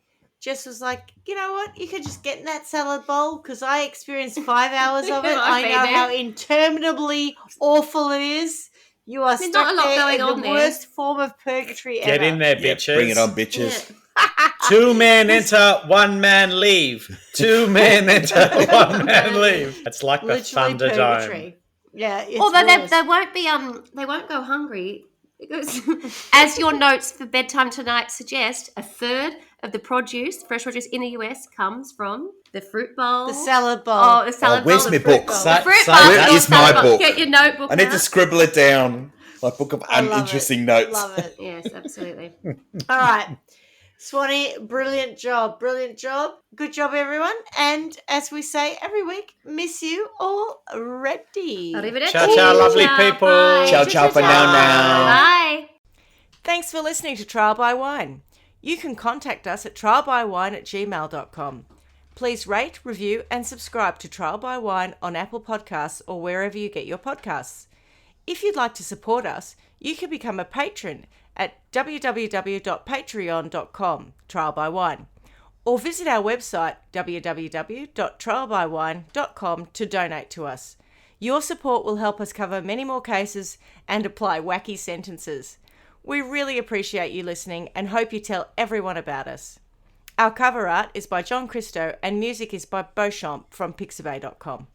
just was like, you know what? You could just get in that salad bowl because I experienced 5 hours of it. I've I been know there. how interminably awful it is. You are There's stuck not a lot there going in on the there. worst form of purgatory ever. Get in there, Yeah, bitches. bring it on, bitches. Yeah. 2 men enter, 1 man leave. 2 men enter, 1 man leave. It's like the Literally Thunderdome. purgatory. Yeah, it's Although worse. they won't be they won't go hungry because, as your notes for bedtime tonight suggest, a third of the fresh produce in the US comes from the fruit bowl, The salad bowl. Oh, the salad where's bowl, my the fruit book? bowl. Sa- The fruit sa- basket Where or is salad my bowl. book? Get your notebook I need out. to scribble it down. My book of I love uninteresting it. notes. Love it. Yes, absolutely. All right. Swanny, brilliant job. Brilliant job. Good job, everyone. And as we say every week, miss you already. Arrivederci. Ciao, ciao, lovely people. Bye. Ciao, ciao for now. Bye. Thanks for listening to Trial by Wine. You can contact us at trialbywine@gmail.com. Please rate, review, and subscribe to Trial by Wine on Apple Podcasts or wherever you get your podcasts. If you'd like to support us, you can become a patron at www.patreon.com, Trial by Wine, or visit our website www.trialbywine.com to donate to us. Your support will help us cover many more cases and apply wacky sentences. We really appreciate you listening and hope you tell everyone about us. Our cover art is by John Christo and music is by Beauchamp from pixabay.com.